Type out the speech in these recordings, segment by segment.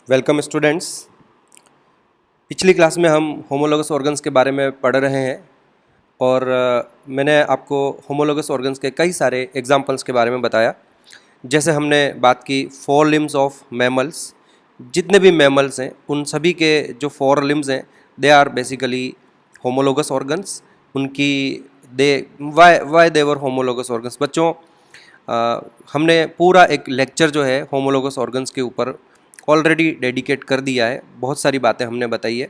Welcome students. पिछली class में हम होमोलोगस ऑर्गन्स के बारे में पढ़ रहे हैं और मैंने आपको होमोलोगस ऑर्गन्स के कई सारे एग्जांपल्स के बारे में बताया। जैसे हमने बात की फोर लिम्स ऑफ मैमल्स। जितने भी मैमल्स हैं उन सभी के जो फोर लिम्स हैं they are basically homologous organs. उनकी they why their homologous organs. बच्चों, हमने पूरा एक लेक्चर जो है होमोलोगस ऑर्गन्स के ऊपर ऑलरेडी डेडिकेट कर दिया है। बहुत सारी बातें हमने बताई है,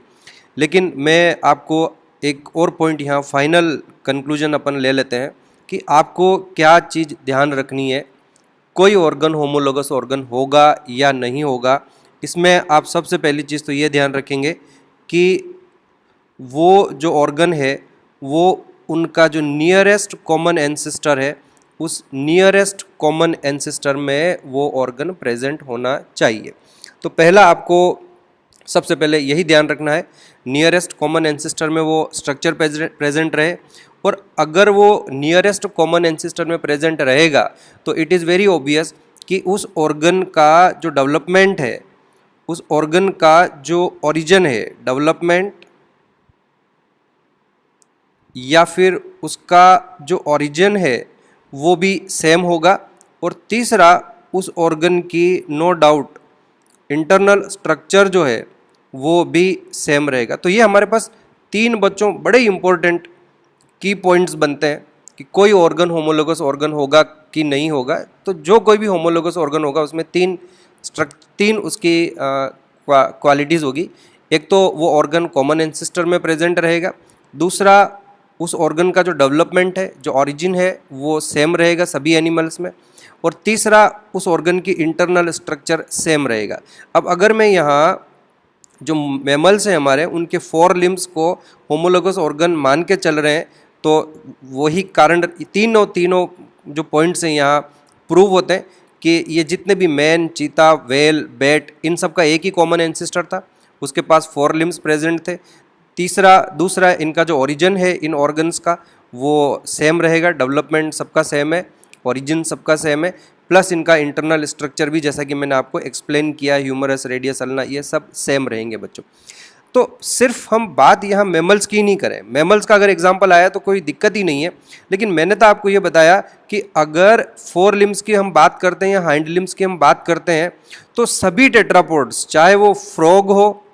लेकिन मैं आपको एक और पॉइंट यहाँ फाइनल कंक्लूजन अपन ले लेते हैं कि आपको क्या चीज़ ध्यान रखनी है। कोई ऑर्गन होमोलोगस ऑर्गन होगा या नहीं होगा, इसमें आप सबसे पहली चीज़ तो ये ध्यान रखेंगे कि वो जो ऑर्गन है वो उनका जो नियरेस्ट कॉमन एंसेस्टर है उस नियरेस्ट कॉमन एंसेस्टर में वो ऑर्गन प्रेजेंट होना चाहिए। तो पहला आपको सबसे पहले यही ध्यान रखना है, नियरेस्ट कॉमन एंसेस्टर में वो स्ट्रक्चर प्रेजेंट रहे। और अगर वो नियरेस्ट कॉमन एंसेस्टर में प्रेजेंट रहेगा तो इट इज़ वेरी ऑब्वियस कि उस ऑर्गन का जो डेवलपमेंट है, उस ऑर्गन का जो ओरिजिन है, डेवलपमेंट या फिर उसका जो ओरिजिन है वो भी सेम होगा। और तीसरा, उस ऑर्गन की नो डाउट इंटरनल स्ट्रक्चर जो है वो भी सेम रहेगा। तो ये हमारे पास तीन बच्चों बड़े इंपॉर्टेंट की पॉइंट्स बनते हैं कि कोई ऑर्गन होमोलोगस ऑर्गन होगा कि नहीं होगा। तो जो कोई भी होमोलोगस ऑर्गन होगा उसमें तीन उसकी क्वालिटीज़ होगी। एक तो वो ऑर्गन कॉमन एंसेस्टर में प्रेजेंट रहेगा, दूसरा उस ऑर्गन का जो डेवलपमेंट है, जो ओरिजिन है वो सेम रहेगा सभी एनिमल्स में, और तीसरा उस ऑर्गन की इंटरनल स्ट्रक्चर सेम रहेगा। अब अगर मैं यहाँ जो मैमल्स हैं हमारे उनके फोर लिम्स को होमोलोगस ऑर्गन मान के चल रहे हैं तो वही कारण तीनों जो पॉइंट्स हैं यहाँ प्रूव होते हैं कि ये जितने भी मैन, चीता, वेल, बैट, इन सब का एक ही कॉमन एंसेस्टर था, उसके पास फोर लिम्स प्रेजेंट थे। दूसरा इनका जो ओरिजिन है इन ऑर्गन्स का वो सेम रहेगा, डेवलपमेंट सबका सेम है, ओरिजिन सबका सेम है, प्लस इनका इंटरनल स्ट्रक्चर भी जैसा कि मैंने आपको एक्सप्लेन किया, ह्यूमरस, रेडियस, अल्ना, ये सब सेम रहेंगे बच्चों। तो सिर्फ हम बात यहाँ मैमल्स की नहीं करें, मैमल्स का अगर एग्जांपल आया तो कोई दिक्कत ही नहीं है, लेकिन मैंने तो आपको ये बताया कि अगर फोर लिम्स की हम बात करते हैं या हाइंड लिम्स की हम बात करते हैं तो सभी टेट्रापोड्स, चाहे वो फ्रॉग हो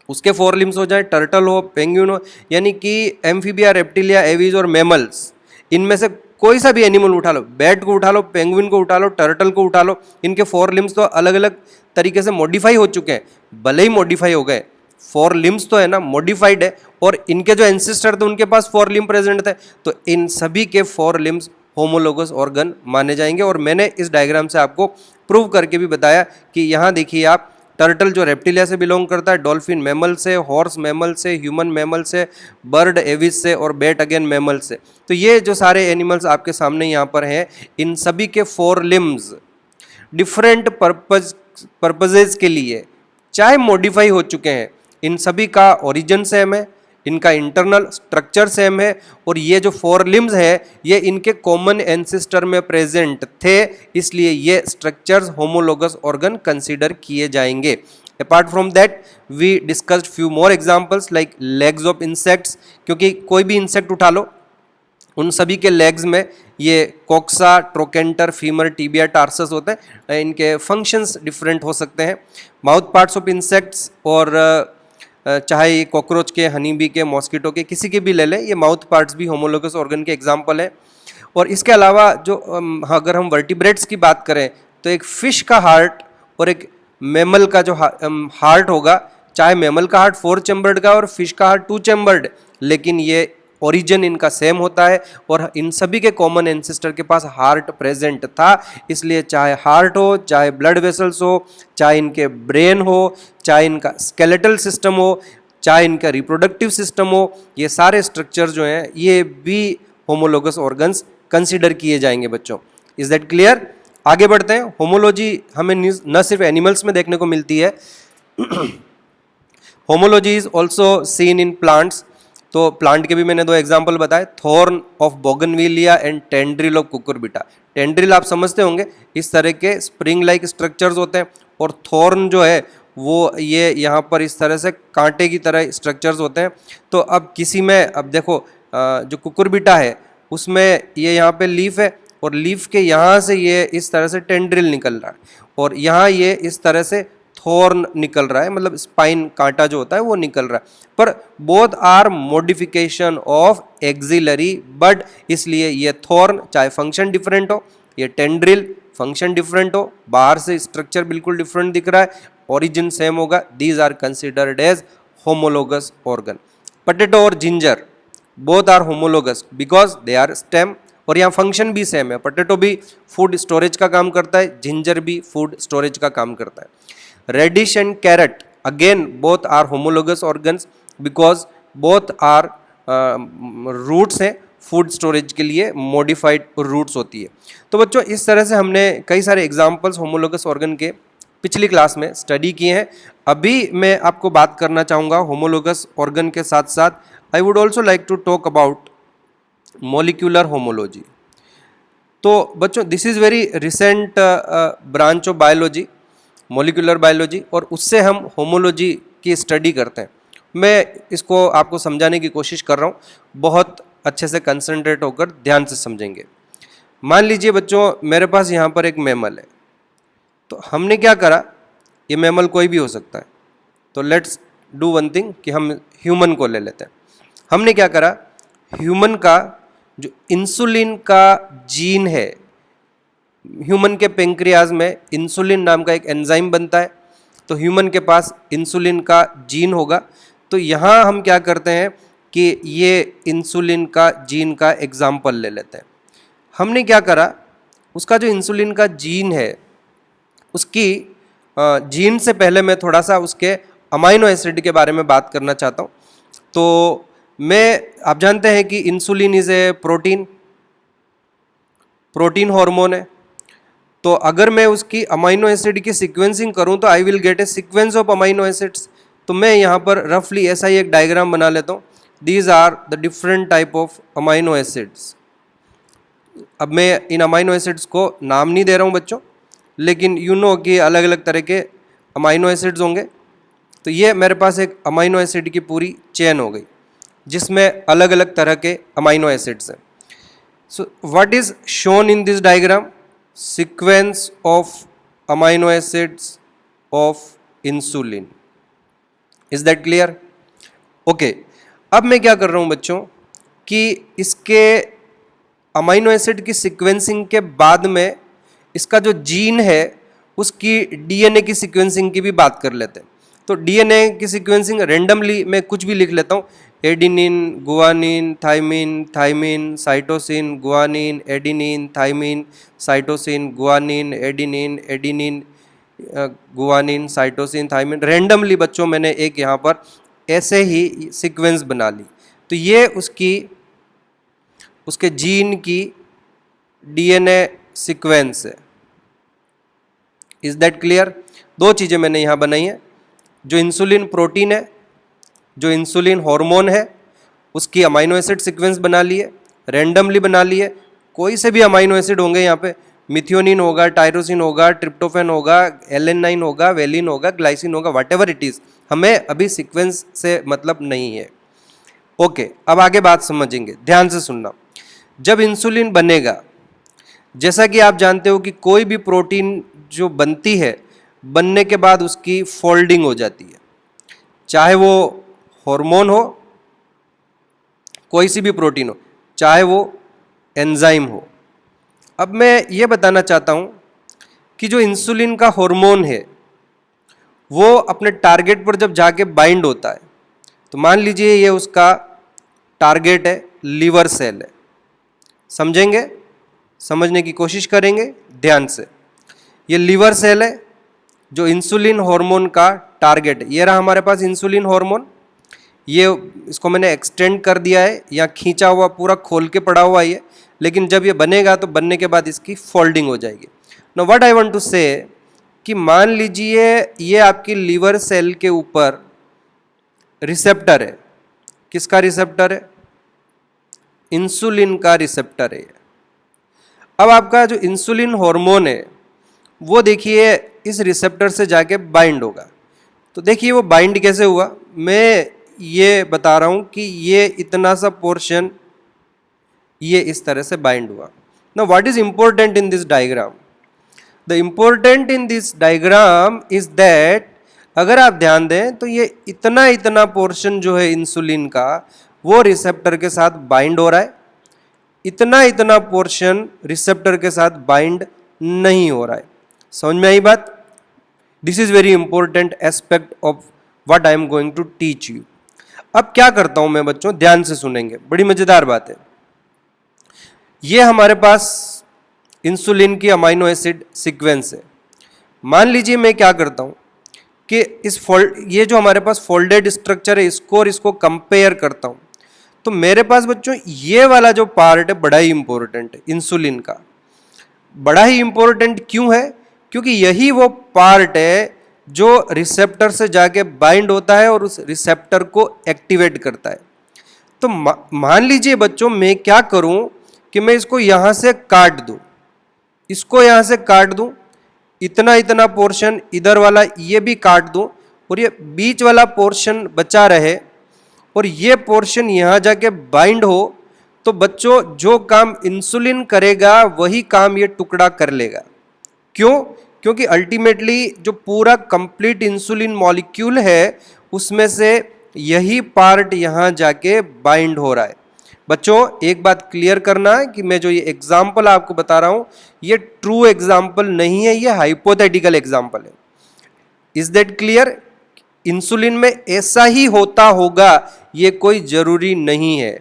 उसके फोर लिम्स हो जाए, टर्टल हो, पेंगुइन हो, यानी कि एम्फीबिया, रेप्टिलिया, एवीज और मैमल्स, इनमें से कोई सा भी एनिमल उठा लो, बैट को उठा लो, पेंगुइन को उठा लो, टर्टल को उठा लो, इनके फोर लिम्स तो अलग अलग तरीके से मॉडिफाई हो चुके हैं। भले ही मॉडिफाई हो गए, फोर लिम्स तो है ना, मॉडिफाइड है, और इनके जो एंसेस्टर थे उनके पास फोर लिम्स प्रेजेंट थे, तो इन सभी के फोर लिम्स होमोलोगस ऑर्गन माने जाएंगे। और मैंने इस डायग्राम से आपको प्रूव करके भी बताया कि यहाँ देखिए आप, टर्टल जो रेप्टिलिया से बिलोंग करता है, डॉल्फिन मैमल से, हॉर्स मैमल से, ह्यूमन मैमल से, बर्ड एविस से, और बैट अगेन मैमल से। तो ये जो सारे एनिमल्स आपके सामने यहाँ पर हैं, इन सभी के फोर लिम्स डिफरेंट पर्पजेज के लिए चाहे मॉडिफाई हो चुके हैं, इन सभी का ओरिजिन सेम है, इनका इंटरनल स्ट्रक्चर सेम है, और ये जो फोर लिम्स है ये इनके कॉमन एंसेस्टर में प्रेजेंट थे, इसलिए ये स्ट्रक्चर्स होमोलोगस ऑर्गन कंसीडर किए जाएंगे। Apart from that we discussed few more examples like legs of insects, क्योंकि कोई भी इंसेक्ट उठा लो उन सभी के लेग्स में ये कोक्सा, ट्रोकेंटर, फीमर, टीबिया, टार्सस होते हैं, इनके फंक्शंस डिफरेंट हो सकते हैं। माउथ पार्ट्स ऑफ इंसेक्ट्स, और चाहे ये कॉकरोच के, हनी बी के, मॉस्किटो के, किसी के भी ले लें, ये माउथ पार्ट्स भी होमोलोगस ऑर्गन के एग्जाम्पल है। और इसके अलावा जो अगर हम वर्टिब्रेट्स की बात करें तो एक फिश का हार्ट और एक मैमल का जो हार्ट होगा, चाहे मैमल का हार्ट 4 चैम्बर्ड का और फिश का हार्ट 2 चैम्बर्ड, लेकिन ये ओरिजिन इनका सेम होता है और इन सभी के कॉमन एंसेस्टर के पास हार्ट प्रेजेंट था। इसलिए चाहे हार्ट हो, चाहे ब्लड वेसल्स हो, चाहे इनके ब्रेन हो, चाहे इनका स्केलेटल सिस्टम हो, चाहे इनका रिप्रोडक्टिव सिस्टम हो, ये सारे स्ट्रक्चर जो हैं ये भी होमोलोगस ऑर्गन्स कंसिडर किए जाएंगे बच्चों। Is that clear? आगे बढ़ते हैं। होमोलॉजी हमें न सिर्फ एनिमल्स में देखने को मिलती है, homology is also seen in plants. तो प्लांट के भी मैंने दो एग्जाम्पल बताए, thorn of bougainvillea and tendril of Cucurbita. Tendril आप समझते होंगे, इस तरह के स्प्रिंग लाइक स्ट्रक्चर्स होते हैं, और थॉर्न जो है वो ये यहाँ पर इस तरह से कांटे की तरह स्ट्रक्चर्स होते हैं। तो अब किसी में, अब देखो जो कुकुरबिटा है उसमें ये यहाँ पे लीफ है और लीफ के यहाँ से ये इस तरह से टेंड्रिल निकल रहा है और यहाँ ये इस तरह से थॉर्न निकल रहा है, मतलब स्पाइन कांटा जो होता है वो निकल रहा है। पर both are modification of axillary bud, इसलिए ये थॉर्न चाहे फंक्शन डिफरेंट हो, ये टेंड्रिल फंक्शन डिफरेंट हो, बाहर से स्ट्रक्चर बिल्कुल डिफरेंट दिख रहा है, ओरिजिन सेम होगा, these are considered as homologous organ. Potato और ginger both are homologous because they are stem, और यहाँ फंक्शन भी सेम है। पोटैटो भी फूड स्टोरेज का काम करता है, जिंजर भी फूड स्टोरेज का काम करता है। Radish and carrot again both are homologous organs because both are roots हैं, फूड स्टोरेज के लिए मॉडिफाइड रूट्स होती है। तो बच्चों इस तरह से हमने कई सारे एग्जाम्पल्स होमोलोगस ऑर्गन के पिछली क्लास में स्टडी किए हैं। अभी मैं आपको बात करना चाहूँगा होमोलोगस ऑर्गन के साथ साथ I would also like to talk about molecular homology. तो बच्चों this is very recent branch of biology, molecular biology, और उससे हम होमोलॉजी की स्टडी करते हैं। मैं इसको आपको समझाने की कोशिश कर रहा हूँ, बहुत अच्छे से कंसंट्रेट होकर ध्यान से समझेंगे। मान लीजिए बच्चों मेरे पास यहाँ पर एक मैमल है, तो हमने क्या करा, ये मैमल कोई भी हो सकता है, तो लेट्स डू वन थिंग कि हम ह्यूमन को ले लेते हैं। हमने क्या करा, ह्यूमन का जो इंसुलिन का जीन है, ह्यूमन के पेंक्रियाज में इंसुलिन नाम का एक एंजाइम बनता है, तो ह्यूमन के पास इंसुलिन का जीन होगा। तो यहाँ हम क्या करते हैं कि ये इंसुलिन का जीन का एग्जाम्पल ले लेते हैं। हमने क्या करा, उसका जो इंसुलिन का जीन है उसकी जीन से पहले मैं थोड़ा सा उसके अमाइनो एसिड के बारे में बात करना चाहता हूँ। तो आप जानते हैं कि insulin is a protein hormone है। तो अगर मैं उसकी अमाइनो एसिड की सीक्वेंसिंग करूं तो I will get A sequence of amino acids. तो मैं यहाँ पर रफली ऐसा ही एक डायग्राम बना लेता हूँ, these are the different type of amino acids. अब मैं इन अमाइनो एसिड्स को नाम नहीं दे रहा हूँ बच्चों, लेकिन यू नो कि अलग अलग तरह के अमाइनो एसिड्स होंगे। तो ये मेरे पास एक अमाइनो एसिड की पूरी चेन हो गई जिसमें अलग अलग तरह के अमाइनो एसिड्स हैं। So what is shown in this diagram, sequence of amino acids of insulin. Is that clear? Okay, अब मैं क्या कर रहा हूँ बच्चों कि इसके अमाइनो एसिड की सीक्वेंसिंग के बाद में इसका जो जीन है उसकी डीएनए की सीक्वेंसिंग की भी बात कर लेते हैं। तो डीएनए की सीक्वेंसिंग रेंडमली मैं कुछ भी लिख लेता हूँ, adenine, guanine, thymine, thymine, cytosine, guanine, adenine, thymine, cytosine, guanine, adenine, adenine, guanine, cytosine, thymine. Randomly बच्चों मैंने एक यहाँ पर ऐसे ही सीक्वेंस बना ली। तो ये उसके जीन की डीएनए सीक्वेंस है। Is that clear? दो चीज़ें मैंने यहाँ बनाई हैं, जो इंसुलिन प्रोटीन है, जो इंसुलिन हार्मोन है, उसकी अमाइनो एसिड सीक्वेंस बना लिए, रैंडमली बना लिए। कोई से भी अमाइनो एसिड होंगे यहाँ पे, मिथियोनिन होगा, टायरोसिन होगा, ट्रिप्टोफैन होगा, एलेनाइन होगा, वेलिन होगा, ग्लाइसिन होगा, व्हाटएवर इट इज़, हमें अभी सीक्वेंस से मतलब नहीं है। ओके, अब आगे बात समझेंगे, ध्यान से सुनना। जब इंसुलिन बनेगा, जैसा कि आप जानते हो कि कोई भी प्रोटीन जो बनती है, बनने के बाद उसकी फोल्डिंग हो जाती है, चाहे वो हार्मोन हो, कोई सी भी प्रोटीन हो, चाहे वो एंजाइम हो। अब मैं ये बताना चाहता हूँ कि जो इंसुलिन का हार्मोन है वो अपने टारगेट पर जब जाके बाइंड होता है, तो मान लीजिए ये उसका टारगेट है, लीवर सेल है। समझेंगे, समझने की कोशिश करेंगे ध्यान से। ये लीवर सेल है जो इंसुलिन हार्मोन का टारगेट है। ये रहा हमारे पास इंसुलिन हार्मोन, ये इसको मैंने एक्सटेंड कर दिया है या खींचा हुआ पूरा खोल के पड़ा हुआ है, लेकिन जब ये बनेगा तो बनने के बाद इसकी फोल्डिंग हो जाएगी। Now what I want to say कि मान लीजिए ये आपकी लीवर सेल के ऊपर रिसेप्टर है। किसका रिसेप्टर है? इंसुलिन का रिसेप्टर है। अब आपका जो इंसुलिन हार्मोन है वो देखिए इस रिसेप्टर से जाके बाइंड होगा। तो देखिए वो बाइंड कैसे हुआ, मैं ये बता रहा हूँ कि ये इतना सा पोर्शन ये इस तरह से बाइंड हुआ। Now what is important in this diagram, the important in this diagram is that, अगर आप ध्यान दें तो ये इतना इतना पोर्शन जो है इंसुलिन का वो रिसेप्टर के साथ बाइंड हो रहा है, इतना इतना पोर्शन रिसेप्टर के साथ बाइंड नहीं हो रहा है। समझ में आई बात? This is very important aspect of what I am going to teach you. अब क्या करता हूं मैं बच्चों, ध्यान से सुनेंगे, बड़ी मजेदार बात है। ये हमारे पास इंसुलिन की अमाइनो एसिड सीक्वेंस है। मान लीजिए मैं क्या करता हूँ कि ये जो हमारे पास फोल्डेड स्ट्रक्चर है इसको और इसको कंपेयर करता हूँ, तो मेरे पास बच्चों ये वाला जो पार्ट है बड़ा ही इंपॉर्टेंट है। इंसुलिन का बड़ा ही इंपॉर्टेंट क्यों है? क्योंकि यही वो पार्ट है जो रिसेप्टर से जाके बाइंड होता है और उस रिसेप्टर को एक्टिवेट करता है। तो मान लीजिए बच्चों मैं क्या करूं कि मैं इसको यहां से काट दूं, इसको यहां से काट दूं, इतना इतना पोर्शन इधर वाला ये भी काट दूं और ये बीच वाला पोर्शन बचा रहे और ये पोर्शन यहां जाके बाइंड हो, तो बच्चों जो काम इंसुलिन करेगा वही काम ये टुकड़ा कर लेगा। क्यों? क्योंकि अल्टीमेटली जो पूरा कंप्लीट इंसुलिन मॉलिक्यूल है उसमें से यही पार्ट यहां जाके बाइंड हो रहा है। बच्चों एक बात क्लियर करना है कि मैं जो ये एग्जाम्पल आपको बता रहा हूं ये ट्रू एग्जाम्पल नहीं है, ये हाइपोथेटिकल एग्जाम्पल है। Is that clear? इंसुलिन में ऐसा ही होता होगा ये कोई जरूरी नहीं है,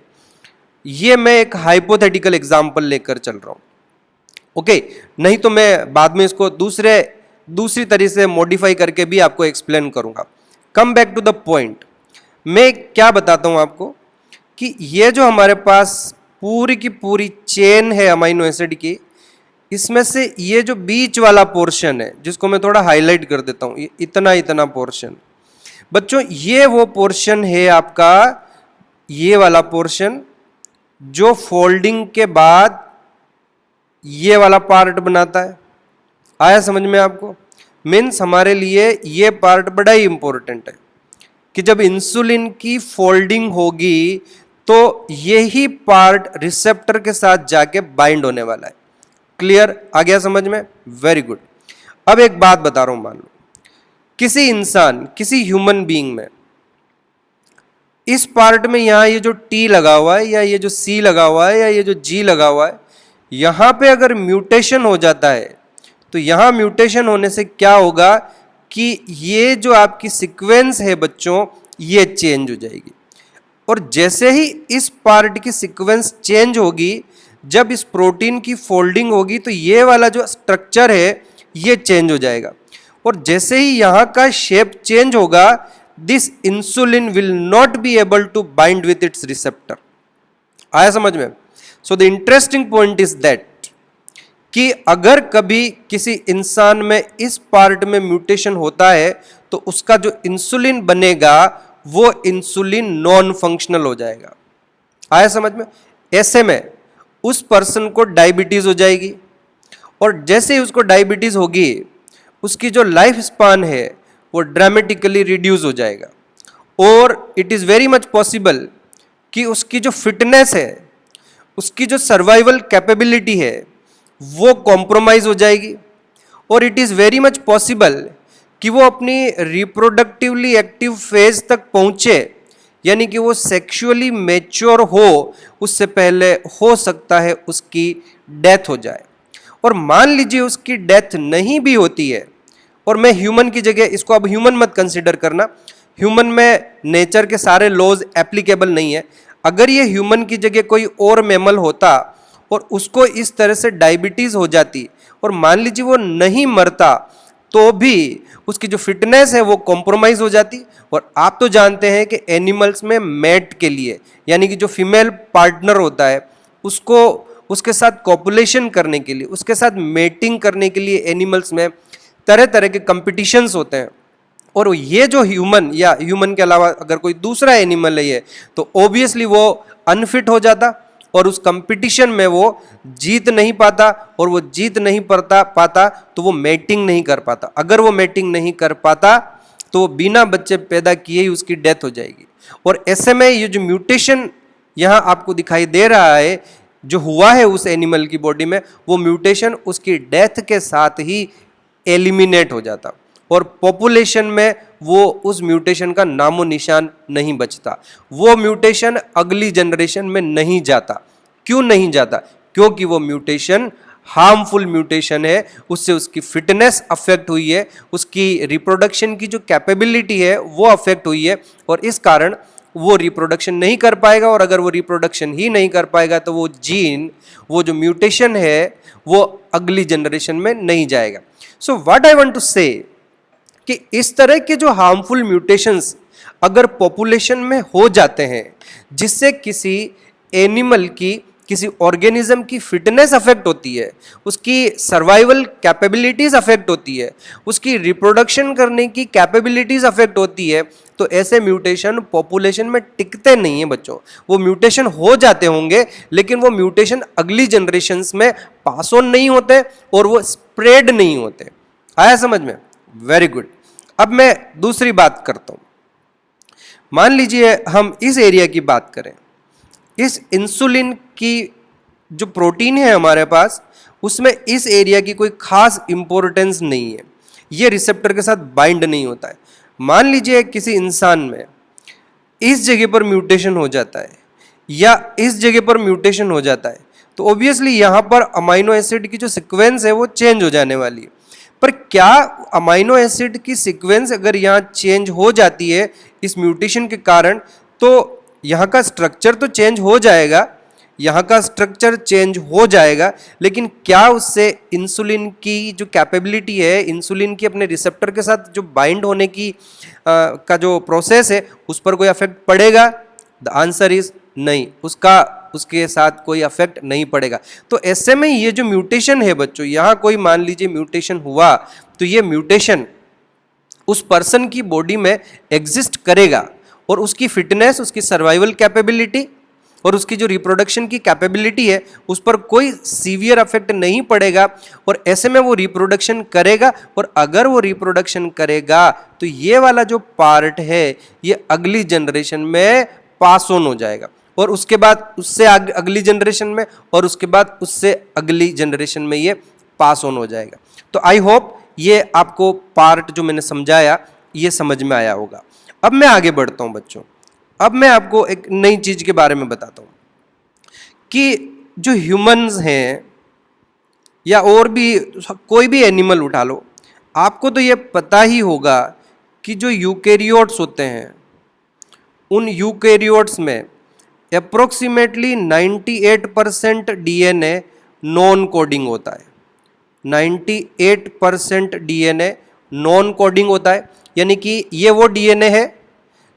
ये मैं एक हाइपोथेटिकल एग्जाम्पल लेकर चल रहा हूं। ओके, नहीं तो मैं बाद में इसको दूसरी तरीके से मॉडिफाई करके भी आपको एक्सप्लेन करूंगा। Come back to the point, मैं क्या बताता हूं आपको कि ये जो हमारे पास पूरी की पूरी चेन है अमाइनो एसिड की, इसमें से ये जो बीच वाला पोर्शन है जिसको मैं थोड़ा हाईलाइट कर देता हूं, ये इतना इतना पोर्शन, बच्चों ये वो पोर्शन है आपका, ये वाला पोर्शन जो फोल्डिंग के बाद ये वाला पार्ट बनाता है। आया समझ में आपको? मीन्स हमारे लिए ये पार्ट बड़ा ही इंपॉर्टेंट है कि जब इंसुलिन की फोल्डिंग होगी तो यही पार्ट रिसेप्टर के साथ जाके बाइंड होने वाला है। क्लियर? आ गया समझ में? Very good. अब एक बात बता रहा हूं, मान लो किसी इंसान, किसी ह्यूमन बीइंग में इस पार्ट में यहां ये जो टी लगा हुआ है या ये जो सी लगा हुआ है या ये जो जी लगा हुआ है, यहां पे अगर म्यूटेशन हो जाता है तो यहां म्यूटेशन होने से क्या होगा कि ये जो आपकी सीक्वेंस है बच्चों ये चेंज हो जाएगी। और जैसे ही इस पार्ट की सीक्वेंस चेंज होगी, जब इस प्रोटीन की फोल्डिंग होगी तो ये वाला जो स्ट्रक्चर है ये चेंज हो जाएगा। और जैसे ही यहां का शेप चेंज होगा, this insulin will not be able to bind with its receptor. आया समझ में? So the interesting point is that कि अगर कभी किसी इंसान में इस पार्ट में म्यूटेशन होता है तो उसका जो इंसुलिन बनेगा वो इंसुलिन नॉन फंक्शनल हो जाएगा। आया समझ में? ऐसे में उस पर्सन को डायबिटीज हो जाएगी और जैसे ही उसको डायबिटीज होगी उसकी जो लाइफ स्पान है वो ड्रामेटिकली रिड्यूस हो जाएगा और it is very much possible कि उसकी जो फिटनेस है, उसकी जो सर्वाइवल कैपेबिलिटी है वो कॉम्प्रोमाइज हो जाएगी और it is very much possible कि वो अपनी रिप्रोडक्टिवली एक्टिव फेज तक पहुंचे, यानी कि वो सेक्सुअली मैच्योर हो उससे पहले हो सकता है उसकी डेथ हो जाए। और मान लीजिए उसकी डेथ नहीं भी होती है, और मैं ह्यूमन की जगह, इसको अब ह्यूमन मत कंसिडर करना, ह्यूमन में नेचर के सारे लॉज एप्लीकेबल नहीं है। अगर ये ह्यूमन की जगह कोई और मैमल होता और उसको इस तरह से डायबिटीज हो जाती और मान लीजिए वो नहीं मरता तो भी उसकी जो फिटनेस है वो कॉम्प्रोमाइज हो जाती। और आप तो जानते हैं कि एनिमल्स में मेट के लिए, यानी कि जो फीमेल पार्टनर होता है उसको उसके साथ कॉपुलेशन करने के लिए, उसके साथ मेटिंग करने के लिए एनिमल्स में तरह तरह के कंपटीशंस होते हैं। और ये जो ह्यूमन या ह्यूमन के अलावा अगर कोई दूसरा एनिमल है ये, तो ऑब्वियसली वो अनफिट हो जाता और उस कंपटीशन में वो जीत नहीं पाता, और वो जीत नहीं पाता तो वो मेटिंग नहीं कर पाता। अगर वो मेटिंग नहीं कर पाता तो बिना बच्चे पैदा किए ही उसकी डेथ हो जाएगी। और ऐसे में ये जो म्यूटेशन यहाँ आपको दिखाई दे रहा है जो हुआ है उस एनिमल की बॉडी में, वो म्यूटेशन उसकी डेथ के साथ ही एलिमिनेट हो जाता और पॉपुलेशन में वो उस म्यूटेशन का नामो निशान नहीं बचता। वो म्यूटेशन अगली जनरेशन में नहीं जाता। क्यों नहीं जाता? क्योंकि वो म्यूटेशन हार्मफुल म्यूटेशन है, उससे उसकी फिटनेस अफेक्ट हुई है, उसकी रिप्रोडक्शन की जो कैपेबिलिटी है वो अफेक्ट हुई है और इस कारण वो रिप्रोडक्शन नहीं कर पाएगा। और अगर वो रिप्रोडक्शन ही नहीं कर पाएगा तो वो जीन, वो जो म्यूटेशन है वो अगली जनरेशन में नहीं जाएगा। So what I want to say कि इस तरह के जो हार्मफुल म्यूटेशंस अगर पॉपुलेशन में हो जाते हैं जिससे किसी एनिमल की, किसी ऑर्गेनिज्म की फिटनेस अफेक्ट होती है, उसकी सर्वाइवल कैपेबिलिटीज अफेक्ट होती है, उसकी रिप्रोडक्शन करने की कैपेबिलिटीज अफेक्ट होती है, तो ऐसे म्यूटेशन पॉपुलेशन में टिकते नहीं है बच्चों। वो म्यूटेशन हो जाते होंगे लेकिन वो म्यूटेशन अगली जनरेशन्स में पास ऑन नहीं होते और वो स्प्रेड नहीं होते। आया समझ में? Very good. अब मैं दूसरी बात करता हूं। मान लीजिए हम इस एरिया की बात करें, इस इंसुलिन की जो प्रोटीन है हमारे पास, उसमें इस एरिया की कोई खास इंपॉर्टेंस नहीं है, ये रिसेप्टर के साथ बाइंड नहीं होता है। मान लीजिए किसी इंसान में इस जगह पर म्यूटेशन हो जाता है या इस जगह पर म्यूटेशन हो जाता है तो ऑब्वियसली यहाँ पर अमाइनो एसिड की जो सीक्वेंस है वो चेंज हो जाने वाली है। पर क्या अमाइनो एसिड की सीक्वेंस अगर यहाँ चेंज हो जाती है इस म्यूटेशन के कारण, तो यहाँ का स्ट्रक्चर तो चेंज हो जाएगा, यहाँ का स्ट्रक्चर चेंज हो जाएगा, लेकिन क्या उससे इंसुलिन की जो कैपेबिलिटी है, इंसुलिन की अपने रिसेप्टर के साथ जो बाइंड होने की का जो प्रोसेस है उस पर कोई अफेक्ट पड़ेगा? द आंसर इज नहीं, उसके साथ कोई अफेक्ट नहीं पड़ेगा। तो ऐसे में ये जो म्यूटेशन है बच्चों, यहाँ कोई मान लीजिए म्यूटेशन हुआ तो ये म्यूटेशन उस पर्सन की बॉडी में एग्जिस्ट करेगा और उसकी फिटनेस, उसकी सर्वाइवल कैपेबिलिटी और उसकी जो रिप्रोडक्शन की कैपेबिलिटी है उस पर कोई सीवियर अफेक्ट नहीं पड़ेगा और ऐसे में वो रिप्रोडक्शन करेगा। और अगर वो रिप्रोडक्शन करेगा तो ये वाला जो पार्ट है ये अगली जनरेशन में पास ऑन हो जाएगा और उसके बाद उससे अगली जनरेशन में और उसके बाद उससे अगली जनरेशन में ये पास ऑन हो जाएगा। तो आई होप ये आपको पार्ट जो मैंने समझाया ये समझ में आया होगा। अब मैं आगे बढ़ता हूं बच्चों। अब मैं आपको एक नई चीज के बारे में बताता हूं कि जो ह्यूमंस हैं या और भी कोई भी एनिमल उठा लो, आपको तो ये पता ही होगा कि जो यूकेरियोट्स होते हैं उन यूकेरियोट्स में अप्रोक्सीमेटली 98% डीएनए नॉन कोडिंग होता है। 98% डीएनए नॉन कोडिंग होता है, यानी कि ये वो डीएनए है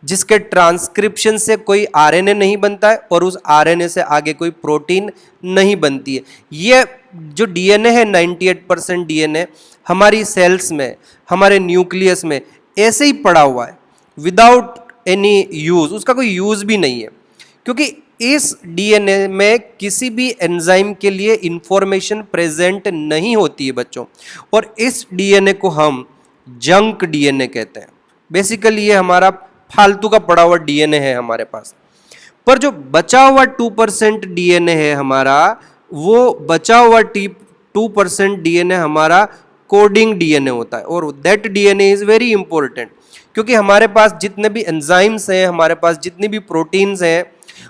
जिसके ट्रांसक्रिप्शन से कोई आरएनए नहीं बनता है और उस आरएनए से आगे कोई प्रोटीन नहीं बनती है। ये जो डीएनए है 98% डीएनए हमारी सेल्स में, हमारे न्यूक्लियस में ऐसे ही पड़ा हुआ है विदाउट एनी यूज, उसका कोई यूज भी नहीं है, क्योंकि इस डीएनए में किसी भी एंजाइम के लिए इंफॉर्मेशन प्रेजेंट नहीं होती है बच्चों। और इस डीएनए को हम जंक डीएनए कहते हैं। बेसिकली ये हमारा फालतू का पड़ा हुआ डीएनए है हमारे पास। पर जो बचा हुआ 2% डीएनए है हमारा, वो बचा हुआ 2% डीएनए हमारा कोडिंग डीएनए होता है और that DNA is very important, क्योंकि हमारे पास जितने भी एंजाइम्स हैं, हमारे पास जितनी भी प्रोटीन्स हैं,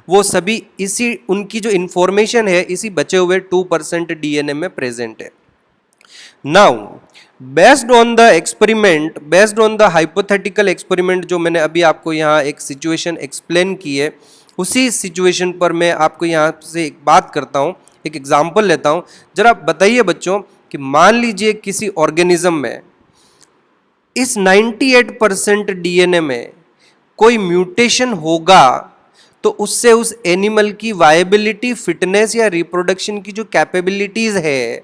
वो सभी इसी, उनकी जो इंफॉर्मेशन है इसी बचे हुए 2% डीएनए में प्रेजेंट है। Now based on the experiment, based on the hypothetical experiment जो मैंने अभी आपको यहाँ एक सिचुएशन एक्सप्लेन की है, उसी सिचुएशन पर मैं आपको यहाँ से एक बात करता हूँ, एक एग्जांपल लेता हूँ। जरा बताइए बच्चों कि मान लीजिए किसी ऑर्गेनिज्म में इस 98% डीएनए में कोई म्यूटेशन होगा तो उससे उस एनिमल की वायबिलिटी, फिटनेस या रिप्रोडक्शन की जो कैपेबिलिटीज है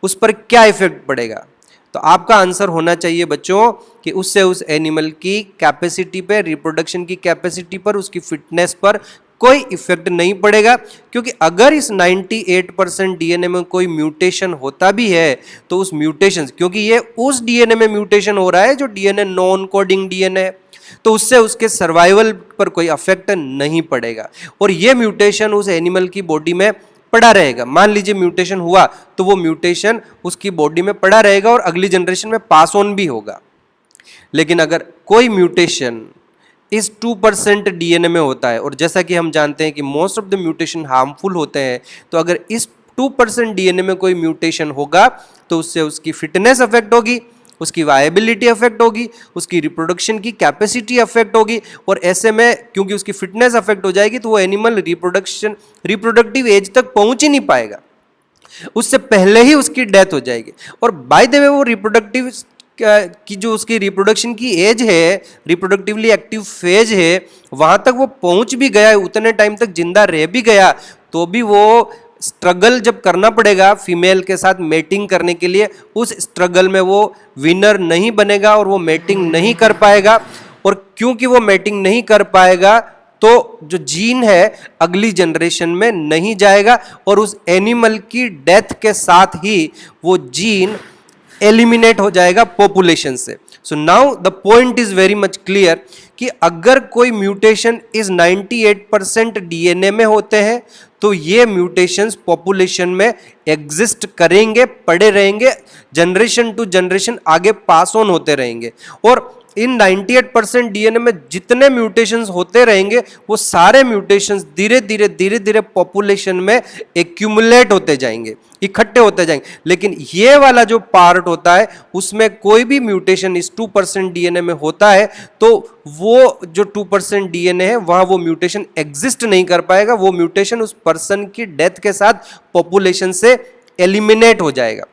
उस पर क्या इफेक्ट पड़ेगा? तो आपका आंसर होना चाहिए बच्चों कि उससे उस एनिमल की कैपेसिटी पे, रिप्रोडक्शन की कैपेसिटी पर, उसकी फिटनेस पर कोई इफेक्ट नहीं पड़ेगा, क्योंकि अगर इस 98% डीएनए में कोई म्यूटेशन होता भी है तो उस म्यूटेशन, क्योंकि ये उस डीएनए में म्यूटेशन हो रहा है जो डीएनए नॉन कोडिंग डीएनए है, तो उससे उसके सर्वाइवल पर कोई अफेक्ट नहीं पड़ेगा और ये म्यूटेशन उस एनिमल की बॉडी में पड़ा रहेगा। मान लीजिए म्यूटेशन हुआ तो वो म्यूटेशन उसकी बॉडी में पड़ा रहेगा और अगली जनरेशन में पास ऑन भी होगा। लेकिन अगर कोई म्यूटेशन इस 2% डीएनए में होता है, और जैसा कि हम जानते हैं कि most of the mutation harmful होते हैं, तो अगर इस 2% डीएनए में कोई म्यूटेशन होगा तो उससे उसकी फिटनेस अफेक्ट होगी, उसकी वायबिलिटी अफेक्ट होगी, उसकी रिप्रोडक्शन की कैपेसिटी अफेक्ट होगी, और ऐसे में क्योंकि उसकी फिटनेस अफेक्ट हो जाएगी तो वो एनिमल रिप्रोडक्टिव एज तक पहुंच ही नहीं पाएगा, उससे पहले ही उसकी डेथ हो जाएगी। और बाय द वे वो रिप्रोडक्टिव की जो उसकी रिप्रोडक्शन की एज है, रिप्रोडक्टिवली एक्टिव फेज है, वहां तक वो पहुंच भी गया, उतने टाइम तक जिंदा रह भी गया, तो भी वो स्ट्रगल जब करना पड़ेगा फीमेल के साथ मेटिंग करने के लिए, उस स्ट्रगल में वो विनर नहीं बनेगा और वो मेटिंग नहीं कर पाएगा। और क्योंकि वो मेटिंग नहीं कर पाएगा तो जो जीन है अगली जनरेशन में नहीं जाएगा और उस एनिमल की डेथ के साथ ही वो जीन एलिमिनेट हो जाएगा पॉपुलेशन से। So now the point is very much clear कि अगर कोई म्यूटेशन इस 98% डीएनए में होते हैं तो ये म्यूटेशंस पॉपुलेशन में एग्जिस्ट करेंगे, पड़े रहेंगे, जनरेशन टू जनरेशन आगे पास ऑन होते रहेंगे। और इन 98% डीएनए में जितने म्यूटेशंस होते रहेंगे वो सारे म्यूटेशंस धीरे धीरे पॉपुलेशन में एक्यूमुलेट होते जाएंगे, इकट्ठे होते जाएंगे। लेकिन ये वाला जो पार्ट होता है उसमें कोई भी म्यूटेशन इस 2% डीएनए में होता है तो वो जो 2% डीएनए है वहां वो म्यूटेशन एग्जिस्ट नहीं कर पाएगा, वो म्यूटेशन उस पर्सन की डेथ के साथ पॉपुलेशन से एलिमिनेट हो जाएगा।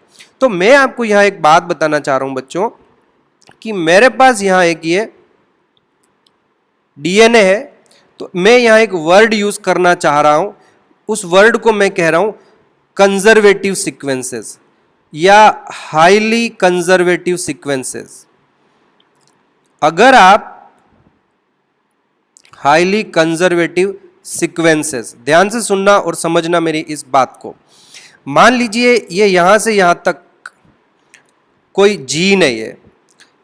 तो मैं आपको यहां एक बात बताना चाह रहा हूं बच्चों कि मेरे पास यहां एक ये डीएनए है, तो मैं यहां एक वर्ड यूज करना चाह रहा हूं, उस वर्ड को मैं कह रहा हूं कंजर्वेटिव सीक्वेंसेस या हाईली कंजर्वेटिव सीक्वेंसेस। अगर आप हाईली कंजर्वेटिव सीक्वेंसेस, ध्यान से सुनना और समझना मेरी इस बात को, मान लीजिए ये यहां से यहां तक कोई जीन है, ये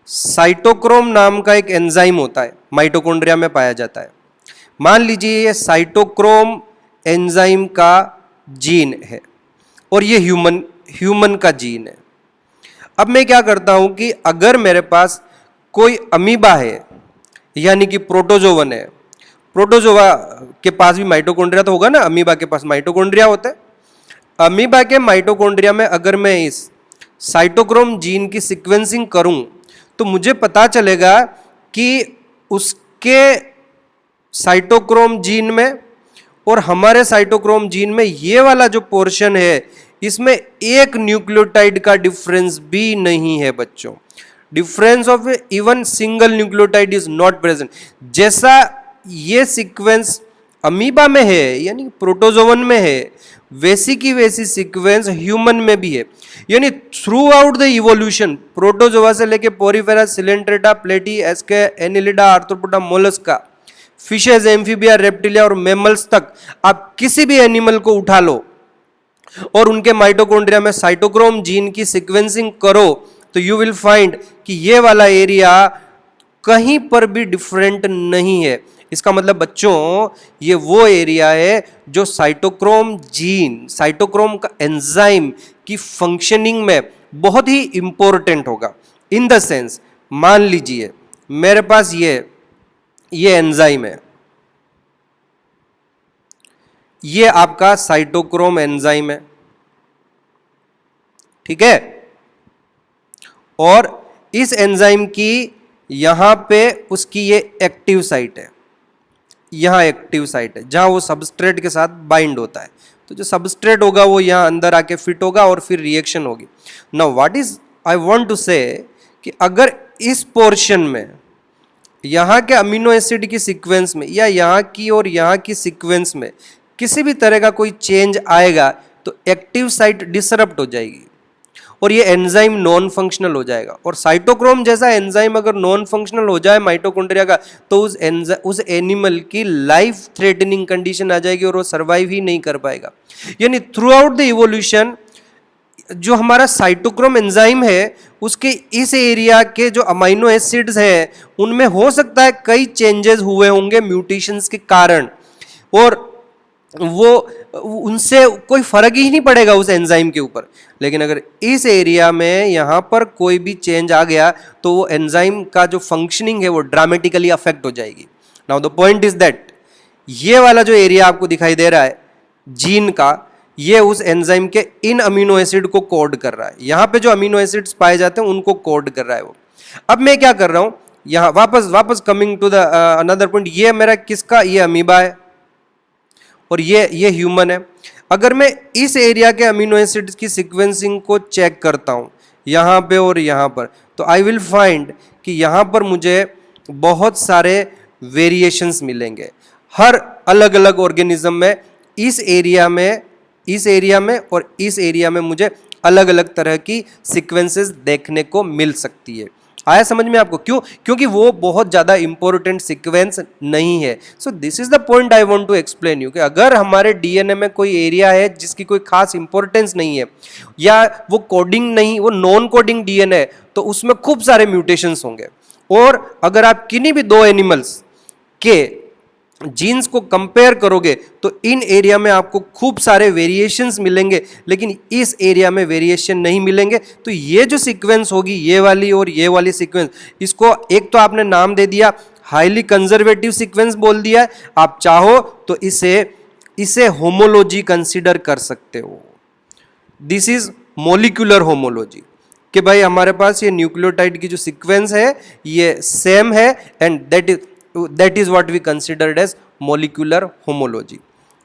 साइटोक्रोम नाम का एक एंजाइम होता है, माइटोकॉन्ड्रिया में पाया जाता है। मान लीजिए ये साइटोक्रोम एंजाइम का जीन है और ये ह्यूमन का जीन है। अब मैं क्या करता हूं कि अगर मेरे पास कोई अमीबा है यानी कि प्रोटोजोवन है, प्रोटोजोवा के पास भी माइटोकॉन्ड्रिया तो होगा ना, अमीबा के पास माइटोकॉन्ड्रिया होता है। अमीबा के माइटोकॉन्ड्रिया में अगर मैं इस साइटोक्रोम जीन की सीक्वेंसिंग करूं तो मुझे पता चलेगा कि उसके साइटोक्रोम जीन में और हमारे साइटोक्रोम जीन में ये वाला जो पोर्शन है इसमें एक न्यूक्लियोटाइड का डिफरेंस भी नहीं है बच्चों। Difference of even single nucleotide is not present. जैसा ये सीक्वेंस अमीबा में है यानी प्रोटोजोवन में है, वैसी की वैसी सीक्वेंस ह्यूमन में भी है। यानी throughout the evolution, protozoa से लेके पोरीफेरा, सिलेंट्रेटा, प्लेटी, एस्के, annelida, arthropoda, mollusca, fishes, amphibia, reptilia और मैमल्स तक आप किसी भी एनिमल को उठा लो और उनके माइटोकॉन्ड्रिया में साइटोक्रोम जीन की सीक्वेंसिंग करो तो यू विल फाइंड कि ये वाला एरिया कहीं पर भी डिफरेंट नहीं है। इसका मतलब बच्चों ये वो एरिया है जो साइटोक्रोम जीन, साइटोक्रोम का एंजाइम की फंक्शनिंग में बहुत ही इंपॉर्टेंट होगा। इन द सेंस, मान लीजिए मेरे पास ये एंजाइम है, ये आपका साइटोक्रोम एंजाइम है, ठीक है, और इस एंजाइम की यहां पे उसकी ये एक्टिव साइट है, यहां एक्टिव साइट है जहां वो सबस्ट्रेट के साथ बाइंड होता है। तो जो सबस्ट्रेट होगा वो यहां अंदर आके फिट होगा और फिर रिएक्शन होगी। Now what is I want to say कि अगर इस पोर्शन में यहां के अमीनो एसिड की सीक्वेंस में या यहां की और यहां की सीक्वेंस में किसी भी तरह का कोई चेंज आएगा तो एक्टिव साइट डिसरप्ट हो जाएगी और ये एंजाइम नॉन फंक्शनल हो जाएगा। और साइटोक्रोम जैसा एंजाइम अगर नॉन फंक्शनल हो जाए माइटोकॉन्ड्रिया का, तो उस एनिमल की लाइफ थ्रेटनिंग कंडीशन आ जाएगी और वो सर्वाइव ही नहीं कर पाएगा। यानी थ्रू आउट द इवोल्यूशन जो हमारा साइटोक्रोम एंजाइम है उसके इस एरिया के जो अमाइनो एसिड्स हैं उनमें हो सकता है कई चेंजेस हुए होंगे म्यूटेशंस के कारण, और वो उनसे कोई फर्क ही नहीं पड़ेगा उस एंजाइम के ऊपर। लेकिन अगर इस एरिया में यहाँ पर कोई भी चेंज आ गया तो वो एंजाइम का जो फंक्शनिंग है वो ड्रामेटिकली अफेक्ट हो जाएगी। Now the point is that ये वाला जो एरिया आपको दिखाई दे रहा है जीन का, ये उस एंजाइम के इन अमीनो एसिड को कोड कर रहा है। यहाँ पे जो अमीनो एसिड्स पाए जाते हैं उनको कोड कर रहा है वो। अब मैं क्या कर रहा हूँ यहाँ वापस coming to the another point, ये मेरा किसका, ये अमीबा है और ये ह्यूमन है। अगर मैं इस एरिया के अमीनो एसिड्स की सीक्वेंसिंग को चेक करता हूँ यहाँ पे और यहाँ पर, तो आई विल फाइंड कि यहाँ पर मुझे बहुत सारे वेरिएशंस मिलेंगे हर अलग अलग ऑर्गेनिज्म में। इस एरिया में और इस एरिया में मुझे अलग अलग तरह की सीक्वेंसेस देखने को मिल सकती है। आया समझ में आपको? क्यों? क्योंकि वो बहुत ज़्यादा इंपॉर्टेंट सीक्वेंस नहीं है। So this is the point I want to explain you कि अगर हमारे डीएनए में कोई एरिया है जिसकी कोई खास इंपॉर्टेंस नहीं है या वो कोडिंग नहीं, वो नॉन कोडिंग डीएनए है, तो उसमें खूब सारे म्यूटेशंस होंगे। और अगर आप किन्हीं भी दो एनिमल्स के जीन्स को कंपेयर करोगे तो इन एरिया में आपको खूब सारे वेरिएशंस मिलेंगे, लेकिन इस एरिया में वेरिएशन नहीं मिलेंगे। तो ये जो सीक्वेंस होगी, ये वाली और ये वाली सीक्वेंस, इसको एक तो आपने नाम दे दिया हाईली कंजर्वेटिव सीक्वेंस बोल दिया है, आप चाहो तो इसे होमोलॉजी कंसीडर कर सकते हो। दिस इज मॉलिक्यूलर होमोलॉजी कि भाई हमारे पास ये न्यूक्लियोटाइड की जो सीक्वेंस है ये सेम है, and that is what we considered as molecular homology.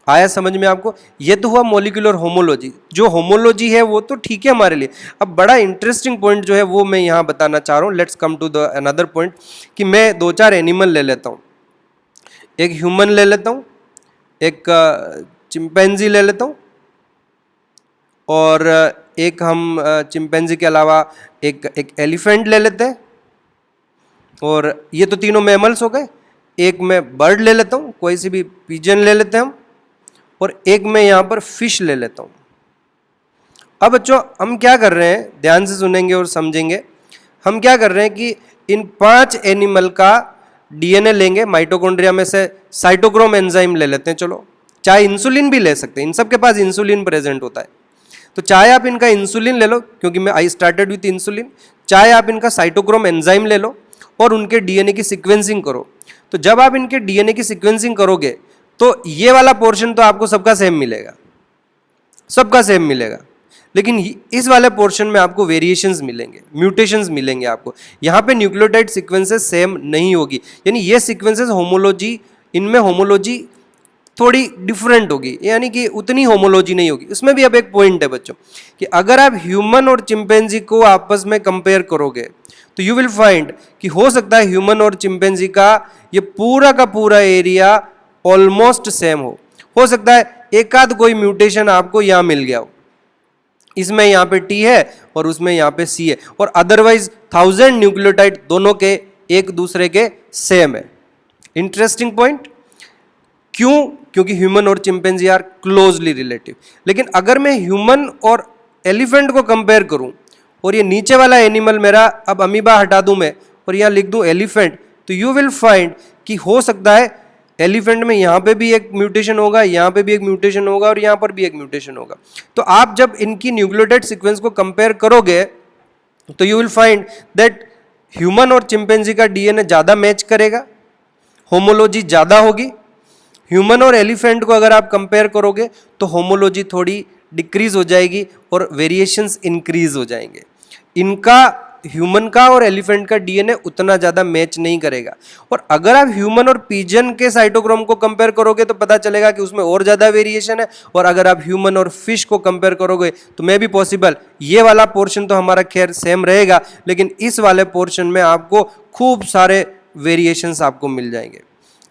आया समझ में आपको? ये तो हुआ मॉलिक्यूलर होमोलॉजी। जो होमोलॉजी है वो तो ठीक है हमारे लिए। अब बड़ा इंटरेस्टिंग पॉइंट जो है वो मैं यहाँ बताना चाह रहा हूँ। Let's come to the another point कि मैं दो चार एनिमल ले लेता हूँ, एक ह्यूमन ले लेता हूँ, एक चिंपैंजी ले लेता हूँ, और एक हम चिंपैंजी के अलावा एक एलिफेंट ले लेते हैं, और ये तो तीनों मैमल्स हो गए। एक मैं बर्ड ले लेता हूँ, कोई सी भी पिजन ले लेते हैं हम, और एक मैं यहाँ पर फिश ले लेता हूँ। अब बच्चों हम क्या कर रहे हैं, ध्यान से सुनेंगे और समझेंगे। हम क्या कर रहे हैं कि इन 5 एनिमल का डीएनए लेंगे, माइटोकॉन्ड्रिया में से साइटोक्रोम एंजाइम ले लेते हैं। चलो, चाहे इंसुलिन भी ले सकते हैं, इन सब के पास इंसुलिन प्रेजेंट होता है, तो चाहे आप इनका इंसुलिन ले लो क्योंकि मैं आई स्टार्टेड विथ इंसुलिन, चाहे आप इनका साइटोक्रोम एंजाइम ले लो और उनके डीएनए की सीक्वेंसिंग करो। तो जब आप इनके डीएनए की सीक्वेंसिंग करोगे तो ये वाला पोर्शन तो आपको सबका सेम मिलेगा, सबका सेम मिलेगा, लेकिन इस वाले पोर्शन में आपको वेरिएशंस मिलेंगे, म्यूटेशंस मिलेंगे आपको। यहाँ पे न्यूक्लियोटाइड सीक्वेंसेस सेम नहीं होगी, यानी ये सीक्वेंसेस होमोलॉजी, इनमें होमोलॉजी थोड़ी डिफरेंट होगी, यानी कि उतनी होमोलॉजी नहीं होगी। उसमें भी अब एक पॉइंट है बच्चों कि अगर आप ह्यूमन और चिंपैंजी को आपस में कंपेयर करोगे तो यू विल फाइंड कि हो सकता है ह्यूमन और चिंपैंजी का ये पूरा का पूरा एरिया ऑलमोस्ट सेम हो सकता है एक आध कोई म्यूटेशन आपको यहाँ मिल गया हो, इसमें यहाँ पे टी है और उसमें यहाँ पे सी है, और अदरवाइज 1000 न्यूक्लियोटाइड दोनों के एक दूसरे के सेम है। Interesting point. क्यों? क्योंकि ह्यूमन और चिंपैंजी आर क्लोजली रिलेटिव। लेकिन अगर मैं ह्यूमन और एलिफेंट को कंपेयर करूं और ये नीचे वाला एनिमल मेरा, अब अमीबा हटा दूं मैं और यहाँ लिख दूं एलिफेंट, तो यू विल फाइंड कि हो सकता है एलिफेंट में यहाँ पे भी एक म्यूटेशन होगा, यहाँ पे भी एक म्यूटेशन होगा और यहाँ पर भी एक म्यूटेशन होगा। तो आप जब इनकी न्यूक्लियोटाइड सीक्वेंस को कंपेयर करोगे तो you will find that human और चिंपैंजी का डीएनए ज़्यादा मैच करेगा, होमोलॉजी ज़्यादा होगी। ह्यूमन और एलिफेंट को अगर आप कंपेयर करोगे तो होमोलॉजी थोड़ी डिक्रीज हो जाएगी और वेरिएशंस इंक्रीज हो जाएंगे। इनका ह्यूमन का और एलिफेंट का डीएनए उतना ज़्यादा मैच नहीं करेगा। और अगर आप ह्यूमन और पिजन के साइटोक्रोम को कंपेयर करोगे तो पता चलेगा कि उसमें और ज़्यादा वेरिएशन है, और अगर आप ह्यूमन और फिश को कंपेयर करोगे तो मे भी पॉसिबल ये वाला पोर्शन तो हमारा खैर सेम रहेगा, लेकिन इस वाले पोर्शन में आपको खूब सारे वेरिएशंस आपको मिल जाएंगे।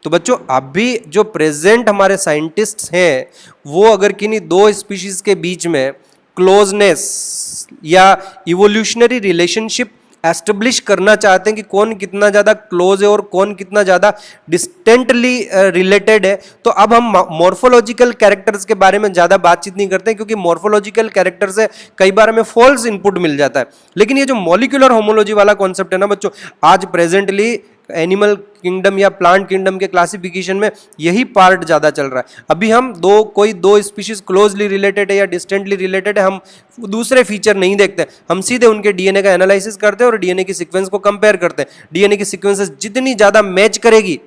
तो बच्चों अभी जो प्रेजेंट हमारे साइंटिस्ट्स हैं वो अगर किन्हीं दो स्पीशीज के बीच में क्लोजनेस या इवोल्यूशनरी रिलेशनशिप एस्टेब्लिश करना चाहते हैं कि कौन कितना ज़्यादा क्लोज है और कौन कितना ज़्यादा डिस्टेंटली रिलेटेड है, तो अब हम मॉर्फोलॉजिकल कैरेक्टर्स के बारे में ज़्यादा बातचीत नहीं करते, क्योंकि मॉर्फोलॉजिकल कैरेक्टर से कई बार हमें फॉल्स इनपुट मिल जाता है। लेकिन ये जो मॉलिक्यूलर होमोलॉजी वाला कॉन्सेप्ट है ना बच्चों, आज प्रेजेंटली एनिमल किंगडम या प्लांट किंगडम के क्लासिफिकेशन में यही पार्ट ज़्यादा चल रहा है। अभी हम कोई दो स्पीशीज क्लोजली रिलेटेड है या डिस्टेंटली रिलेटेड है, हम दूसरे फीचर नहीं देखते, हम सीधे उनके डीएनए का एनालिसिस करते हैं और डीएनए की सीक्वेंस को कंपेयर करते हैं। डीएनए की सीक्वेंसेस जितनी ज़्यादा मैच करेगी,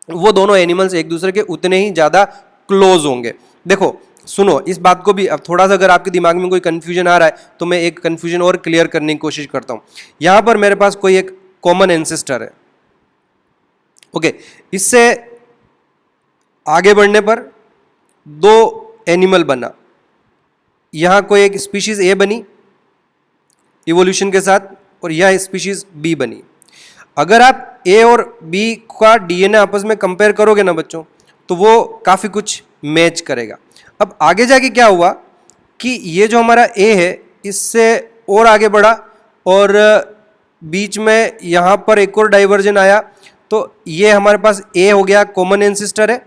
वो दोनों एनिमल्स एक दूसरे के उतने ही ज़्यादा क्लोज होंगे। देखो सुनो इस बात को भी, अब थोड़ा सा अगर आपके दिमाग में कोई कंफ्यूजन आ रहा है तो मैं एक कंफ्यूजन और क्लियर करने की कोशिश करता हूँ। यहाँ पर मेरे पास कोई एक कॉमन एंसेस्टर है, ओके, इससे आगे बढ़ने पर दो एनिमल बना, यहां कोई एक स्पीशीज ए बनी इवोल्यूशन के साथ और यह स्पीशीज बी बनी। अगर आप ए और बी का डीएनए आपस में कंपेयर करोगे ना बच्चों, तो वो काफ़ी कुछ मैच करेगा। अब आगे जाके क्या हुआ कि ये जो हमारा ए है इससे और आगे बढ़ा और बीच में यहाँ पर एक और डाइवर्जन आया, तो ये हमारे पास ए हो गया, कॉमन एंसेस्टर है,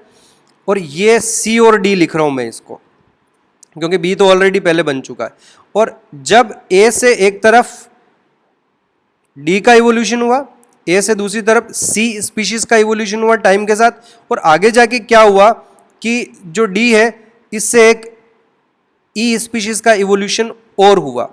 और ये सी और डी लिख रहा हूँ मैं इसको, क्योंकि बी तो ऑलरेडी पहले बन चुका है। और जब ए से एक तरफ डी का इवोल्यूशन हुआ, ए से दूसरी तरफ सी स्पीशीज का इवोल्यूशन हुआ टाइम के साथ, और आगे जाके क्या हुआ कि जो डी है इससे एक ई स्पीशीज का इवोल्यूशन और हुआ।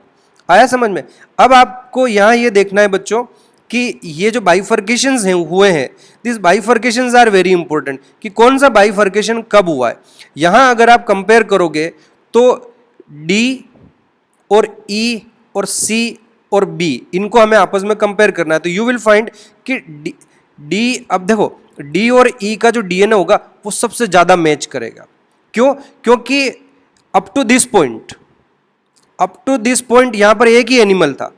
आया समझ में? अब आपको यहाँ ये देखना है बच्चों कि ये जो बाइफर्केशंस हैं हुए हैं, दिस बाइफर्केशंस आर वेरी इंपॉर्टेंट, कि कौन सा बाइफर्केशन कब हुआ है। यहाँ अगर आप कंपेयर करोगे तो डी और ई और सी और बी, इनको हमें आपस में कंपेयर करना है, तो यू विल फाइंड कि डी अब देखो डी और ई का जो डीएनए होगा वो सबसे ज़्यादा मैच करेगा। क्यों? क्योंकि अप टू दिस पॉइंट यहाँ पर एक ही एनिमल था,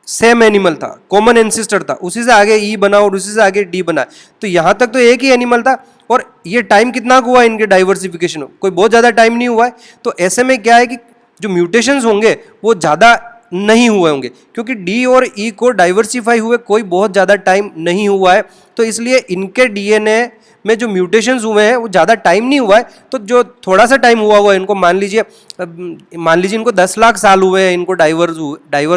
सेम एनिमल था, कॉमन एंसेस्टर था, उसी से आगे ई बना और उसी से आगे डी बना, तो यहाँ तक तो एक ही एनिमल था। और ये टाइम कितना हुआ इनके डाइवर्सिफिकेशन, कोई बहुत ज़्यादा टाइम नहीं हुआ है। तो ऐसे में क्या है कि जो म्यूटेशंस होंगे वो ज़्यादा नहीं हुए होंगे, क्योंकि डी और ई को डाइवर्सिफाई हुए कोई बहुत ज़्यादा टाइम नहीं हुआ है, तो इसलिए इनके डीएनए में जो म्यूटेशंस हुए हैं वो ज़्यादा टाइम नहीं हुआ है। तो जो थोड़ा सा टाइम हुआ है इनको मान लीजिए इनको 10 लाख साल हुए हैं इनको डाइवर्ज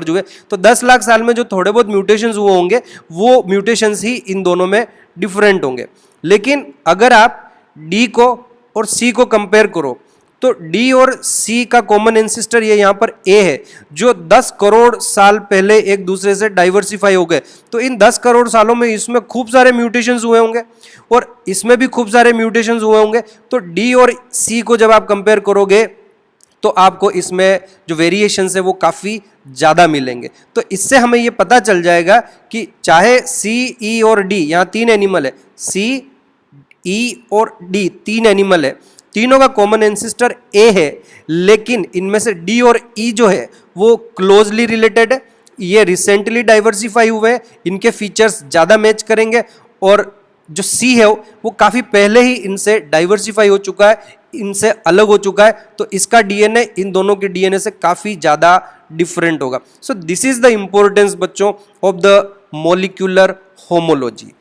हुए, तो 10 लाख साल में जो थोड़े बहुत म्यूटेशंस हुए होंगे वो म्यूटेशंस ही इन दोनों में डिफरेंट होंगे। लेकिन अगर आप डी को और सी को कंपेयर करो तो डी और सी का कॉमन एंसेस्टर ये यहाँ पर ए है, जो 10 करोड़ साल पहले एक दूसरे से डाइवर्सिफाई हो गए। तो इन 10 करोड़ सालों में इसमें खूब सारे म्यूटेशंस हुए होंगे और इसमें भी खूब सारे म्यूटेशंस हुए होंगे। तो डी और सी को जब आप कंपेयर करोगे तो आपको इसमें जो वेरिएशंस है वो काफ़ी ज़्यादा मिलेंगे। तो इससे हमें ये पता चल जाएगा कि चाहे सी, ई और डी, यहाँ 3 एनिमल है, सी, ई और डी 3 एनिमल है, तीनों का कॉमन एंसेस्टर ए है, लेकिन इनमें से डी और ई जो है वो क्लोजली रिलेटेड है, ये रिसेंटली डाइवर्सिफाई हुए हैं, इनके फीचर्स ज़्यादा मैच करेंगे, और जो सी है वो काफ़ी पहले ही इनसे डाइवर्सिफाई हो चुका है, इनसे अलग हो चुका है, तो इसका डीएनए इन दोनों के डीएनए से काफ़ी ज़्यादा डिफरेंट होगा। सो दिस इज द इम्पोर्टेंस बच्चों ऑफ द मॉलिक्यूलर होमोलॉजी।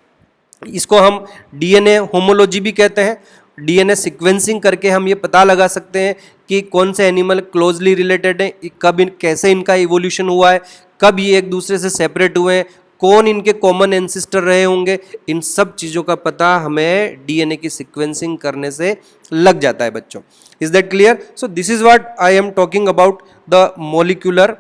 इसको हम डीएनए होमोलॉजी भी कहते हैं। डीएनए सीक्वेंसिंग करके हम ये पता लगा सकते हैं कि कौन से एनिमल क्लोजली रिलेटेड हैं, कब कैसे इनका इवोल्यूशन हुआ है, कब ये एक दूसरे से सेपरेट हुए हैं, कौन इनके कॉमन एंसेस्टर रहे होंगे। इन सब चीज़ों का पता हमें डीएनए की सीक्वेंसिंग करने से लग जाता है बच्चों। Is that clear? So this is what I am talking about the molecular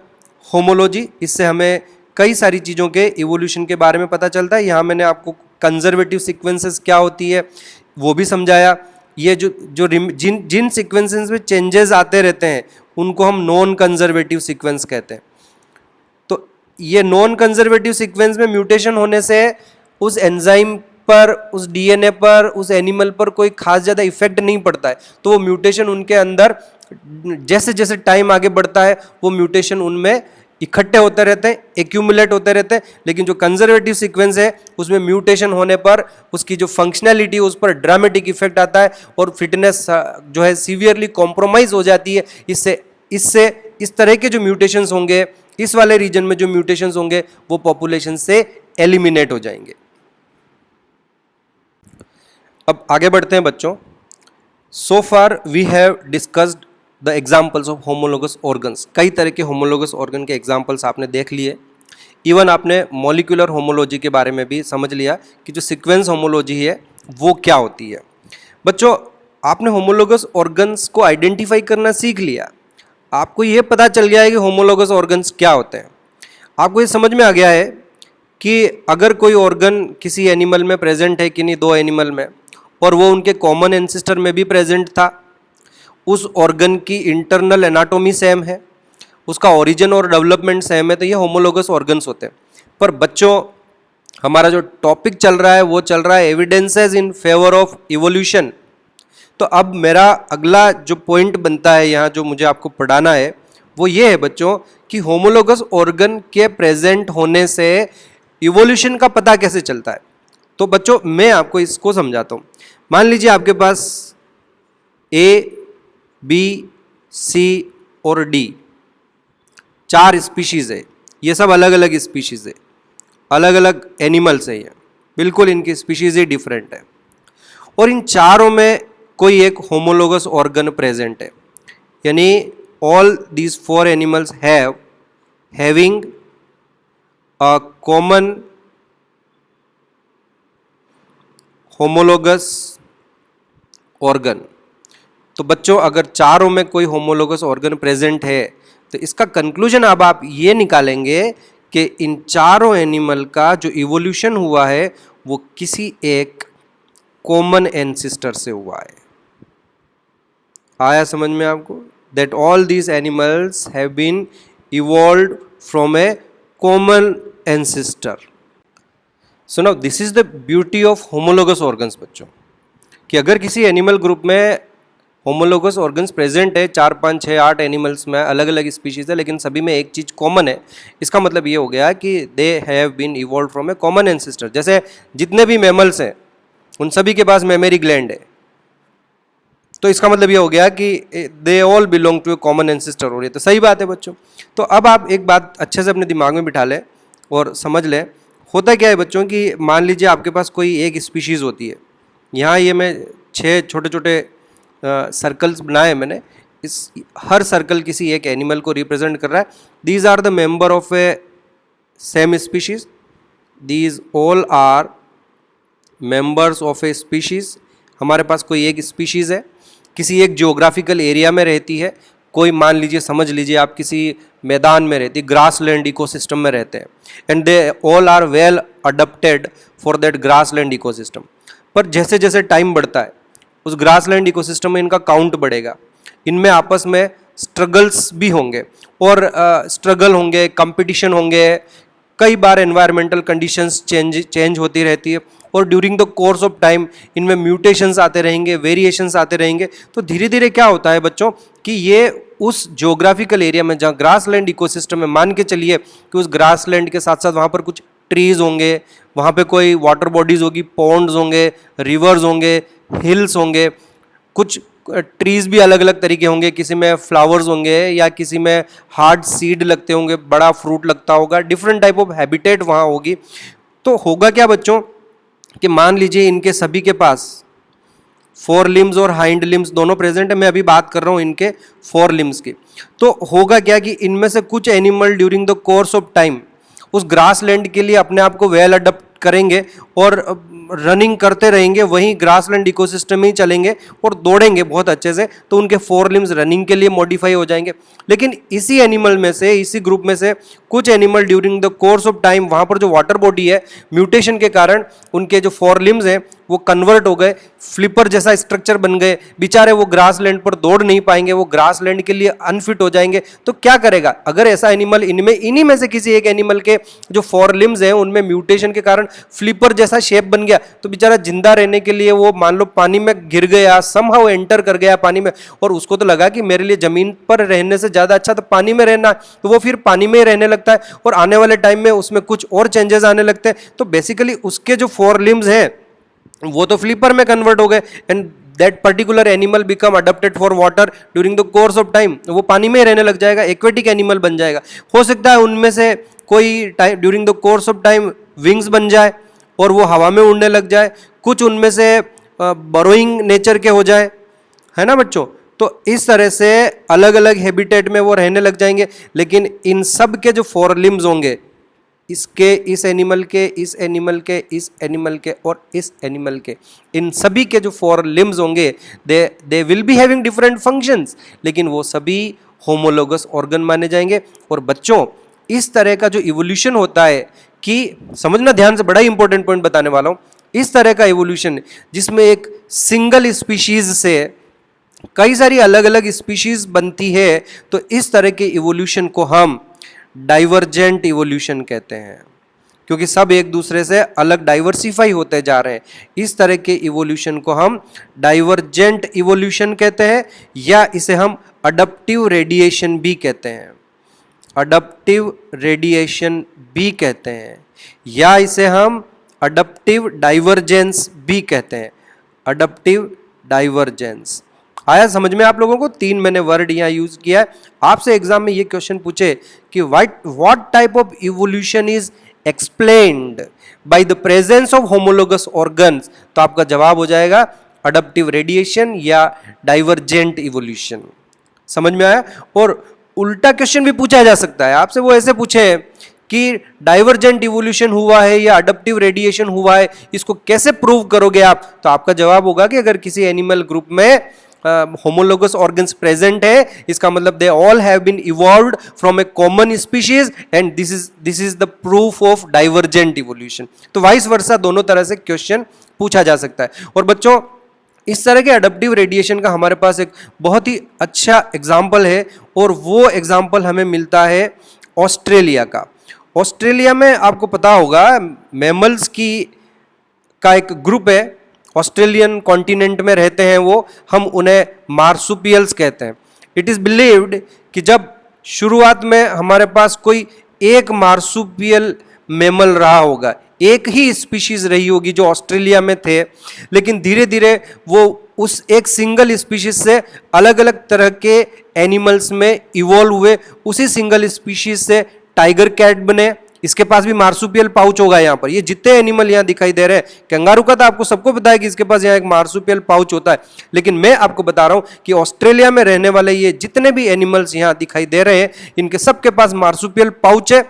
homology. इससे हमें कई सारी चीज़ों के इवोल्यूशन के बारे में पता चलता है। यहाँ मैंने आपको कंजर्वेटिव सीक्वेंसेस क्या होती है वो भी समझाया। ये जिन सीक्वेंसेस में चेंजेस आते रहते हैं उनको हम नॉन कंजर्वेटिव सीक्वेंस कहते हैं। तो ये नॉन कंजर्वेटिव सीक्वेंस में म्यूटेशन होने से उस एंजाइम पर, उस डीएनए पर, उस एनिमल पर कोई खास ज़्यादा इफेक्ट नहीं पड़ता है। तो वो म्यूटेशन उनके अंदर जैसे जैसे टाइम आगे बढ़ता है वो म्यूटेशन उनमें इकट्ठे होते रहते हैं, एक्यूमुलेट होते रहते हैं। लेकिन जो कंजर्वेटिव सीक्वेंस है उसमें म्यूटेशन होने पर उसकी जो फंक्शनैलिटी उस पर ड्रामेटिक इफेक्ट आता है और फिटनेस जो है सीवियरली कॉम्प्रोमाइज हो जाती है। इससे इससे इस तरह के जो म्यूटेशंस होंगे, इस वाले रीजन में जो म्यूटेशंस होंगे वो पॉपुलेशन से एलिमिनेट हो जाएंगे। अब आगे बढ़ते हैं बच्चों। So far we have discussed the examples of homologous organs. कई तरह के होमोलोगस ऑर्गन के एग्जाम्पल्स आपने देख लिए। इवन आपने मॉलिक्यूलर होमोलॉजी के बारे में भी समझ लिया कि जो सीक्वेंस होमोलॉजी है वो क्या होती है। बच्चों, आपने होमोलोगस ऑर्गन्स को आइडेंटिफाई करना सीख लिया। आपको ये पता चल गया है कि होमोलोगस ऑर्गन्स क्या होते हैं। आपको ये समझ में आ गया है कि अगर कोई ऑर्गन किसी एनिमल में प्रेजेंट है, किन्हीं दो एनिमल में, और वो उनके कॉमन एंसेस्टर में भी प्रेजेंट था, उस ऑर्गन की इंटरनल एनाटॉमी सेम है, उसका ओरिजिन और डेवलपमेंट सेम है, तो ये होमोलोगस ऑर्गन्स होते हैं। पर बच्चों, हमारा जो टॉपिक चल रहा है वो चल रहा है evidences in favour of evolution. तो अब मेरा अगला जो पॉइंट बनता है यहाँ, जो मुझे आपको पढ़ाना है, वो ये है बच्चों कि होमोलोगस ऑर्गन के प्रेजेंट होने से इवोल्यूशन का पता कैसे चलता है। तो बच्चों, मैं आपको इसको समझाता हूँ। मान लीजिए आपके पास ए, बी, सी और डी 4 स्पीशीज है। ये सब अलग अलग स्पीशीज है, अलग अलग एनिमल्स है, ये बिल्कुल इनकी स्पीशीज ही डिफरेंट है। और इन चारों में कोई एक होमोलोगस ऑर्गन प्रेजेंट है, यानी all these 4 animals having a common homologous organ. तो बच्चों, अगर चारों में कोई होमोलोगस ऑर्गन प्रेजेंट है तो इसका कंक्लूजन अब आप ये निकालेंगे कि इन चारों एनिमल का जो इवोल्यूशन हुआ है वो किसी एक कॉमन एंसेस्टर से हुआ है। आया समझ में आपको? That all these animals have been evolved from a common ancestor. So now this is the beauty of homologous organs बच्चों, कि अगर किसी एनिमल ग्रुप में होमोलोगस ऑर्गन्स प्रेजेंट है, 4, 5, 6, 8 एनिमल्स में अलग अलग स्पीशीज है, लेकिन सभी में एक चीज़ कॉमन है, इसका मतलब ये हो गया कि they have been evolved from a common ancestor. जैसे जितने भी मैमल्स हैं उन सभी के पास मेमोरी ग्लैंड है, तो इसका मतलब ये हो गया कि they all belong to a common ancestor हो रही है। तो सही बात है बच्चों। तो अब आप एक बात अच्छे से अपने दिमाग में बिठा लें और समझ लें, होता क्या है बच्चों कि मान लीजिए आपके पास कोई एक स्पीशीज़ होती है। यहाँ ये मैं 6 छोटे छोटे सर्कल्स बनाए मैंने, इस हर सर्कल किसी एक एनिमल को रिप्रेजेंट कर रहा है। These are the member of a same species, these all are members of a species. हमारे पास कोई एक स्पीशीज़ है, किसी एक जियोग्राफिकल एरिया में रहती है। कोई मान लीजिए, समझ लीजिए आप किसी मैदान में रहती, ग्रासलैंड इकोसिस्टम में रहते हैं, and they all are well adapted for that grassland ecosystem. पर जैसे जैसे टाइम बढ़ता है उस ग्रासलैंड इकोसिस्टम में इनका काउंट बढ़ेगा, इनमें आपस में स्ट्रगल्स भी होंगे, और स्ट्रगल होंगे, कंपटीशन होंगे, कई बार एनवायरमेंटल कंडीशंस चेंज होती रहती है, और during the course of time इनमें म्यूटेशंस आते रहेंगे, वेरिएशंस आते रहेंगे। तो धीरे धीरे क्या होता है बच्चों कि ये उस ज्योग्राफिकल एरिया में जहाँ ग्रासलैंड इकोसिस्टम में, मान के चलिए कि उस ग्रासलैंड के साथ साथ वहाँ पर कुछ ट्रीज होंगे, वहाँ पे कोई वाटर बॉडीज होगी, पॉन्ड्स होंगे, रिवर्स होंगे, हिल्स होंगे, कुछ ट्रीज भी अलग अलग तरीके होंगे, किसी में फ्लावर्स होंगे या किसी में हार्ड सीड लगते होंगे, बड़ा फ्रूट लगता होगा, डिफरेंट टाइप ऑफ हैबिटेट वहाँ होगी। तो होगा क्या बच्चों कि मान लीजिए इनके सभी के पास 4 लिम्स और हाइंड लिम्स दोनों प्रेजेंट है। मैं अभी बात कर रहा हूँ इनके 4 लिम्स की। तो होगा क्या कि इनमें से कुछ animal during the course of time उस ग्रासलैंड के लिए अपने आप को वेल अडप्ट करेंगे और रनिंग करते रहेंगे, वहीं ग्रासलैंड इकोसिस्टम में ही चलेंगे और दौड़ेंगे बहुत अच्छे से, तो उनके 4 लिम्स रनिंग के लिए मॉडिफाई हो जाएंगे। लेकिन इसी एनिमल में से, इसी ग्रुप में से कुछ animal during the course of time वहाँ पर जो वाटर बॉडी है, म्यूटेशन के कारण उनके जो 4 लिम्स हैं वो कन्वर्ट हो गए, फ्लिपर जैसा स्ट्रक्चर बन गए, बेचारे वो ग्रासलैंड पर दौड़ नहीं पाएंगे, वो ग्रासलैंड के लिए अनफिट हो जाएंगे। तो क्या करेगा अगर ऐसा एनिमल, इन्हीं में से किसी एक एनिमल के जो 4 लिम्स हैं उनमें म्यूटेशन के कारण फ्लिपर जैसा शेप बन गया, तो बेचारा जिंदा रहने के लिए वो मान लो पानी में गिर गया, समहाउ एंटर कर गया पानी में, और उसको तो लगा कि मेरे लिए जमीन पर रहने से ज्यादा अच्छा तो पानी में रहना, तो वो फिर पानी में ही रहने लगता है, और आने वाले टाइम में उसमें कुछ और चेंजेस आने लगते हैं। तो बेसिकली उसके जो 4 लिम्स हैं वो तो फ्लिपर में कन्वर्ट हो गए, and that particular animal become adapted for water during the course of time, वो पानी में ही रहने लग जाएगा, एक्वेटिक एनिमल बन जाएगा। हो सकता है उनमें से कोई time during the course of time wings बन जाए और वो हवा में उड़ने लग जाए, कुछ उनमें से बरोइंग नेचर के हो जाए, है ना बच्चों। तो इस तरह से अलग अलग हैबिटेट में वो रहने लग जाएंगे। लेकिन इन सब के जो फोर लिम्स होंगे, इसके, इस एनिमल के, इस एनिमल के, इस एनिमल के और इस एनिमल के, इन सभी के जो फोर लिम्स होंगे they will be having different functions, लेकिन वो सभी होमोलोगस ऑर्गन माने जाएंगे। और बच्चों इस तरह का जो इवोल्यूशन होता है, कि समझना ध्यान से, बड़ा ही इंपॉर्टेंट पॉइंट बताने वाला हूं, इस तरह का इवोल्यूशन जिसमें एक सिंगल स्पीशीज से कई सारी अलग अलग स्पीशीज बनती है, तो इस तरह के इवोल्यूशन को हम डाइवर्जेंट इवोल्यूशन कहते हैं, क्योंकि सब एक दूसरे से अलग डाइवर्सिफाई होते जा रहे हैं। इस तरह के इवोल्यूशन को हम डाइवर्जेंट इवोल्यूशन कहते हैं, या इसे हम अडप्टिव रेडिएशन भी कहते हैं, अडप्टिव रेडिएशन भी कहते हैं, या इसे हम अडप्टिव डाइवर्जेंस भी कहते हैं, अडप्टिव डाइवर्जेंस। आया समझ में आप लोगों को? 3 मैंने वर्ड यहाँ यूज किया है। आपसे एग्जाम में ये क्वेश्चन पूछे कि what type of evolution is explained by the presence of homologous organs, तो आपका जवाब हो जाएगा अडप्टिव रेडिएशन या डाइवर्जेंट इवोल्यूशन। समझ में आया? और उल्टा क्वेश्चन भी पूछा जा सकता है आपसे, वो ऐसे पूछे कि डाइवर्जेंट इवोल्यूशन हुआ है या अडप्टिव रेडिएशन हुआ है, इसको कैसे प्रूव करोगे आप? तो आपका जवाब होगा कि अगर किसी एनिमल ग्रुप में होमोलोगस ऑर्गन्स प्रेजेंट है, इसका मतलब they all have been evolved from a common species and this is the proof of divergent evolution. तो वाइस वर्सा दोनों तरह से क्वेश्चन पूछा जा सकता है। और बच्चों इस तरह के अडप्टिव रेडिएशन का हमारे पास एक बहुत ही अच्छा एग्जाम्पल है, और वो एग्जाम्पल हमें मिलता है ऑस्ट्रेलिया का। ऑस्ट्रेलिया में आपको पता होगा मैमल्स का एक ग्रुप है, ऑस्ट्रेलियन कॉन्टिनेंट में रहते हैं वो, हम उन्हें मार्सुपियल्स कहते हैं। इट इज बिलीव्ड कि जब शुरुआत में हमारे पास कोई एक मार्सुपियल मैमल रहा होगा, एक ही स्पीशीज रही होगी जो ऑस्ट्रेलिया में थे, लेकिन धीरे धीरे वो उस एक सिंगल स्पीशीज से अलग अलग तरह के एनिमल्स में इवॉल्व हुए। उसी सिंगल स्पीशीज से टाइगर कैट बने, इसके पास भी मार्सुपियल पाउच होगा। यहाँ पर ये जितने एनिमल यहाँ दिखाई दे रहे हैं, कंगारू का तो आपको सबको पता है कि इसके पास यहाँ एक मार्सुपियल पाउच होता है, लेकिन मैं आपको बता रहा हूँ कि ऑस्ट्रेलिया में रहने वाले ये जितने भी एनिमल्स यहाँ दिखाई दे रहे हैं, इनके सबके पास मार्सुपियल पाउच है।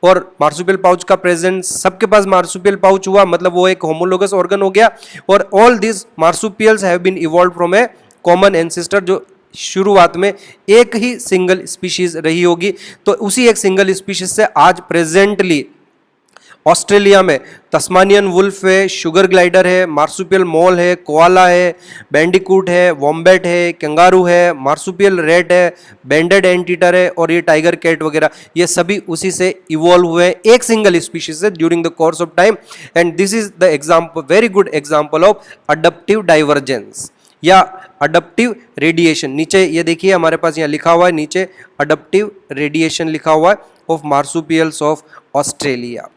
और मार्सुपियल पाउच का प्रेजेंस, सबके पास मार्सुपियल पाउच हुआ मतलब वो एक होमोलोगस ऑर्गन हो गया। और all this marsupials have been evolved from a common ancestor, जो शुरुआत में एक ही सिंगल स्पीशीज रही होगी। तो उसी एक सिंगल स्पीशीज से आज प्रेजेंटली ऑस्ट्रेलिया में तस्मानियन वुल्फ है, शुगर ग्लाइडर है, मार्सुपियल मॉल है, कोआला है, बैंडिकूट है, वॉम्बैट है, कंगारू है, मार्सुपियल रेट है, बैंडेड एंटीटर है, और ये टाइगर कैट वगैरह, ये सभी उसी से इवॉल्व हुए हैं एक सिंगल स्पीशीज से during the course of time. And this is the example, very good example of adaptive divergence या अडप्टिव रेडिएशन। नीचे ये देखिए हमारे पास यहाँ लिखा हुआ है, नीचे अडप्टिव रेडिएशन लिखा हुआ है of marsupials of Australia.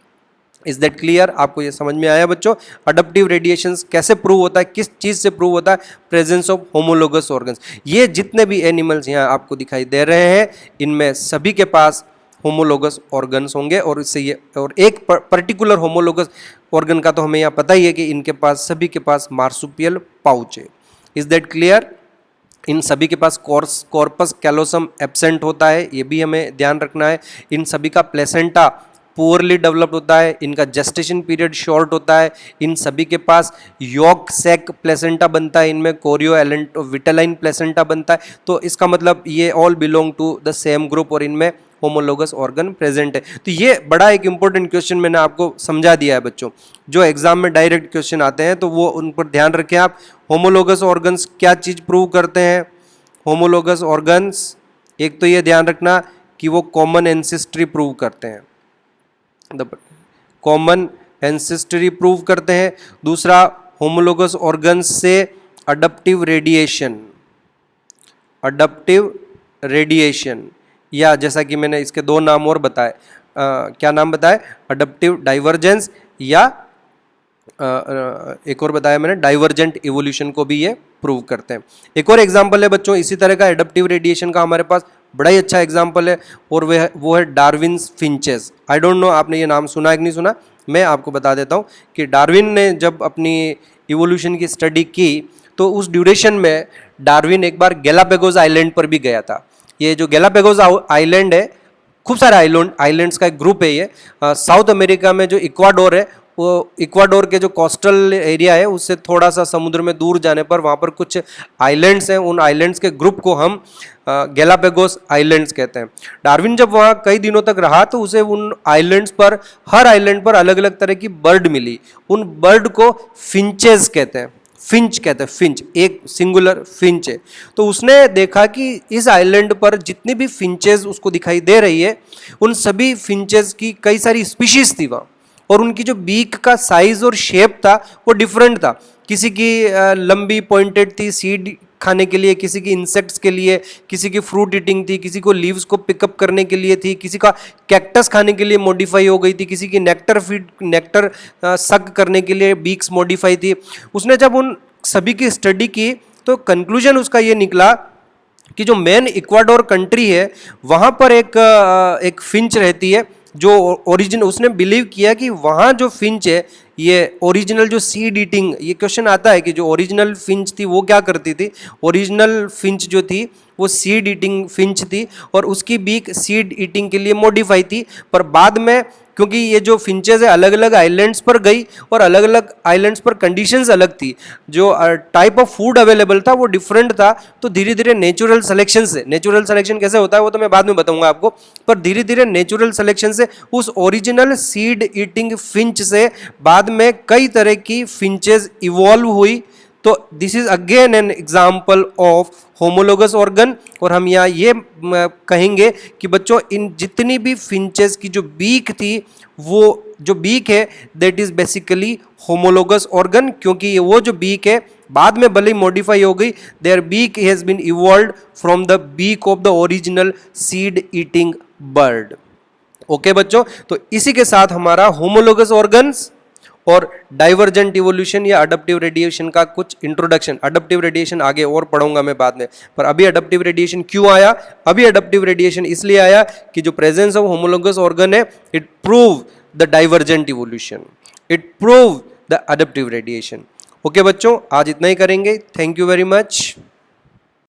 Is that clear? आपको ये समझ में आया बच्चों? अडप्टिव रेडिएशन कैसे प्रूव होता है, किस चीज से प्रूव होता है? Presence of homologous organs. ये जितने भी एनिमल्स यहाँ आपको दिखाई दे रहे हैं, इनमें सभी के पास होमोलोगस ऑर्गन्स होंगे, और इससे ये, और एक पर्टिकुलर होमोलोगस ऑर्गन का तो हमें यहाँ पता ही है कि इनके पास, सभी के पास मार्सुपियल पाउच है। Is that clear? इन सभी के पास कॉर्पस कैलोसम एब्सेंट होता है, ये भी हमें ध्यान रखना है। इन सभी का प्लेसेंटा पुअरली डेवलप्ड होता है, इनका जेस्टेशन पीरियड शॉर्ट होता है। इन सभी के पास यॉक सैक प्लेसेंटा बनता है, इनमें कोरियो एलेंट विटेलाइन प्लेसेंटा बनता है। तो इसका मतलब ये all belong to the same group, और इनमें होमोलोगस ऑर्गन प्रेजेंट है। तो ये बड़ा एक इंपॉर्टेंट क्वेश्चन मैंने आपको समझा दिया है बच्चों। जो एग्जाम में डायरेक्ट क्वेश्चन आते हैं तो वो उन पर ध्यान रखें आप। होमोलोगस ऑर्गन्स क्या चीज प्रूव करते हैं? होमोलोगस ऑर्गन्स, एक तो ये ध्यान रखना कि वो कॉमन एंसेस्ट्री प्रूव करते हैं, कॉमन एंसेस्ट्री प्रूव करते हैं। दूसरा, होमोलोगस ऑर्गन्स से अडप्टिव रेडिएशन, अडप्टिव रेडिएशन, या जैसा कि मैंने इसके 2 नाम और बताए, क्या नाम बताए? अडप्टिव डाइवर्जेंस या एक और बताया मैंने, डाइवर्जेंट इवोल्यूशन को भी ये प्रूव करते हैं। एक और एग्जांपल है बच्चों इसी तरह का एडप्टिव रेडिएशन का हमारे पास, बड़ा ही अच्छा एग्जांपल है, और वो है Darwin's finches. I don't know आपने ये नाम सुना है कि नहीं सुना, मैं आपको बता देता हूँ कि डार्विन ने जब अपनी इवोल्यूशन की स्टडी की तो उस ड्यूरेशन में डार्विन एक बार गैलापागोस आइलैंड पर भी गया था। ये जो गैलापागोस आइलैंड है, खूब सारे आइलैंड्स का एक ग्रुप है ये, साउथ अमेरिका में जो इक्वाडोर है, वो इक्वाडोर के जो कोस्टल एरिया है उससे थोड़ा सा समुद्र में दूर जाने पर वहाँ पर कुछ आइलैंड्स हैं, उन आइलैंड्स के ग्रुप को हम गैलापागोस आइलैंड्स कहते हैं। डार्विन जब वहाँ कई दिनों तक रहा तो उसे उन आइलैंड्स पर, हर आइलैंड पर अलग अलग तरह की बर्ड मिली। उन बर्ड को फिंचेस कहते हैं, फिंच कहते हैं, फिंच एक सिंगुलर फिंच है। तो उसने देखा कि इस आइलैंड पर जितनी भी फिंचेस उसको दिखाई दे रही है, उन सभी फिंचेस की कई सारी स्पीशीज थी वहाँ, और उनकी जो बीक का साइज और शेप था वो डिफरेंट था। किसी की लंबी पॉइंटेड थी सीड खाने के लिए, किसी की इंसेक्ट्स के लिए, किसी की फ्रूट ईटिंग थी, किसी को लीव्स को पिकअप करने के लिए थी, किसी का कैक्टस खाने के लिए मॉडिफाई हो गई थी, किसी की नेक्टर सक करने के लिए बीक्स मॉडिफाई थी। उसने जब उन सभी की स्टडी की तो कंक्लूजन उसका ये निकला कि जो मेन इक्वाडोर कंट्री है वहाँ पर एक फिंच रहती है जो ओरिजिन, उसने बिलीव किया कि वहाँ जो फिंच है ये ओरिजिनल जो सीड ईटिंग, ये क्वेश्चन आता है कि जो ओरिजिनल फिंच थी वो क्या करती थी। ओरिजिनल फिंच जो थी वो सीड ईटिंग फिंच थी और उसकी बीक सीड ईटिंग के लिए मॉडिफाई थी, पर बाद में क्योंकि ये जो फिंचेस है अलग अलग आइलैंड्स पर गई और अलग अलग आइलैंड्स पर कंडीशंस अलग थी, जो टाइप ऑफ फूड अवेलेबल था वो डिफरेंट था, तो धीरे धीरे नेचुरल सिलेक्शन से, नेचुरल सिलेक्शन कैसे होता है वो तो मैं बाद में बताऊंगा आपको, पर धीरे धीरे नेचुरल सिलेक्शन से उस ओरिजिनल सीड ईटिंग फिंच से बाद में कई तरह की फिंचेस इवॉल्व हुई। तो this is again an example of homologous organ. और हम यहाँ ये कहेंगे कि बच्चों इन जितनी भी फिंचेस की जो बीक थी, वो जो बीक है that is basically homologous organ, क्योंकि वो जो बीक है बाद में भले ही मॉडिफाई हो गई, there beak has been evolved from the beak of the original seed eating bird. Okay बच्चों, तो इसी के साथ हमारा होमोलोगस ऑर्गन्स और डाइवर्जेंट इवोल्यूशन या अडप्टिव रेडिएशन का कुछ इंट्रोडक्शन, अडप्टिव रेडिएशन आगे और पढ़ूंगा मैं बाद में, पर अभी अडप्टिव रेडिएशन क्यों आया, अभी अडप्टिव रेडिएशन इसलिए आया कि जो प्रेजेंस ऑफ होमोलोगस ऑर्गन है it prove the divergent evolution, it prove the adaptive radiation. Okay बच्चों, आज इतना ही करेंगे। Thank you very much.